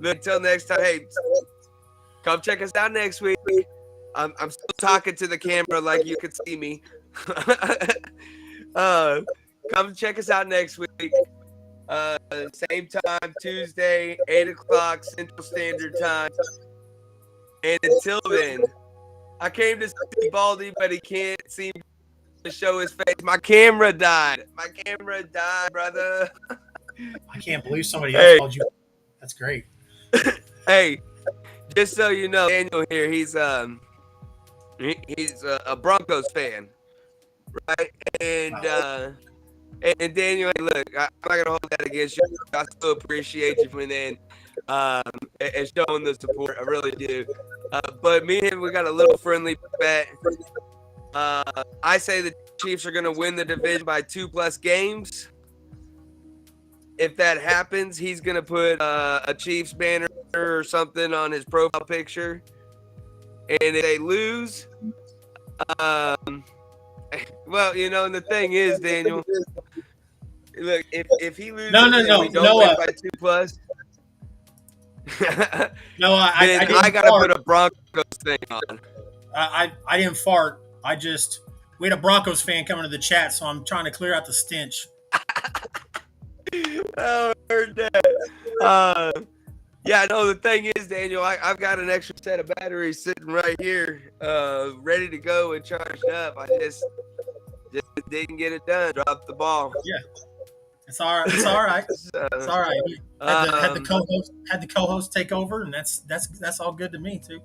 [SPEAKER 3] until next time, hey, come check us out next week. I'm still talking to the camera like you can see me. Come check us out next week. Same time, Tuesday, 8 o'clock Central Standard Time. And until then, I came to see Baldy, but he can't seem to show his face. My camera died. My camera died, brother.
[SPEAKER 2] I can't believe somebody else called you. That's great.
[SPEAKER 3] Hey, just so you know, Daniel here, he's a Broncos fan, right? And And Daniel, hey, look, I'm not gonna hold that against you. I still appreciate you coming in and showing the support. I really do. But me and him, we got a little friendly bet. I say the Chiefs are gonna win the division by 2+ games. If that happens, he's gonna put a Chiefs banner or something on his profile picture. And if they lose, well, you know, and the thing is, Daniel, look, if he loses,
[SPEAKER 2] No,
[SPEAKER 3] we don't win by 2+.
[SPEAKER 2] No,
[SPEAKER 3] I gotta put a Broncos thing on.
[SPEAKER 2] I didn't fart. We had a Broncos fan coming to the chat, so I'm trying to clear out the stench.
[SPEAKER 3] Oh, I heard that. Yeah, no, the thing is, Daniel, I've got an extra set of batteries sitting right here, ready to go and charged up. I just didn't get it done. Dropped the ball.
[SPEAKER 2] Yeah. It's all right. It's all right. It's all right. Had the co-host take over, and that's all good to me too.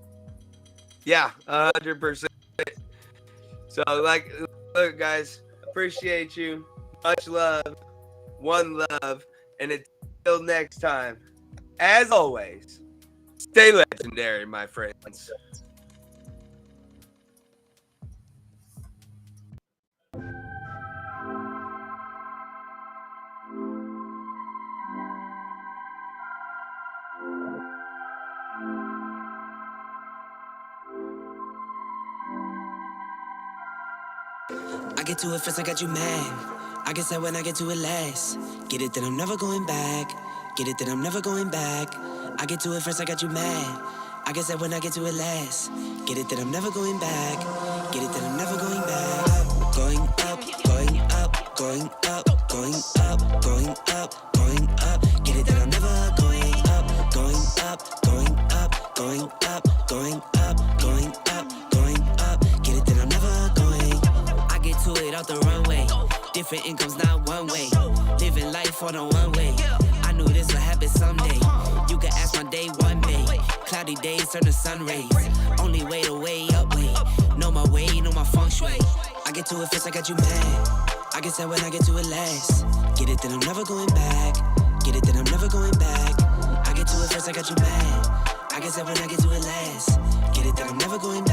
[SPEAKER 3] Yeah, 100%. So, like, look, guys, appreciate you. Much love, one love, and until next time, as always, stay legendary, my friends.
[SPEAKER 1] I get to it first, I got you mad. I guess that when I get to it last. Get it that I'm never going back. Get it that I'm never going back. I get to it first, I got you mad. I guess that when I get to it last. Get it that I'm never going back. Get it that I'm never going back. Going up, going up, going up, going up, going up, going up. Get it that I'm never going up, going up, going up, going up, going up, going up, going up. Get it that I'm never going. I get to it out the runway. Different incomes, not one way. Living life on a one way. I knew this would happen someday. You can ask my day one day. Cloudy days turn to sun rays. Only way to way up way. Know my way, know my feng shui. I get to it first, I got you mad. I guess that when I get to it last. Get it that I'm never going back. Get it that I'm never going back. I get to it first, I got you mad. I guess that when I get to it last. Get it that I'm never going back.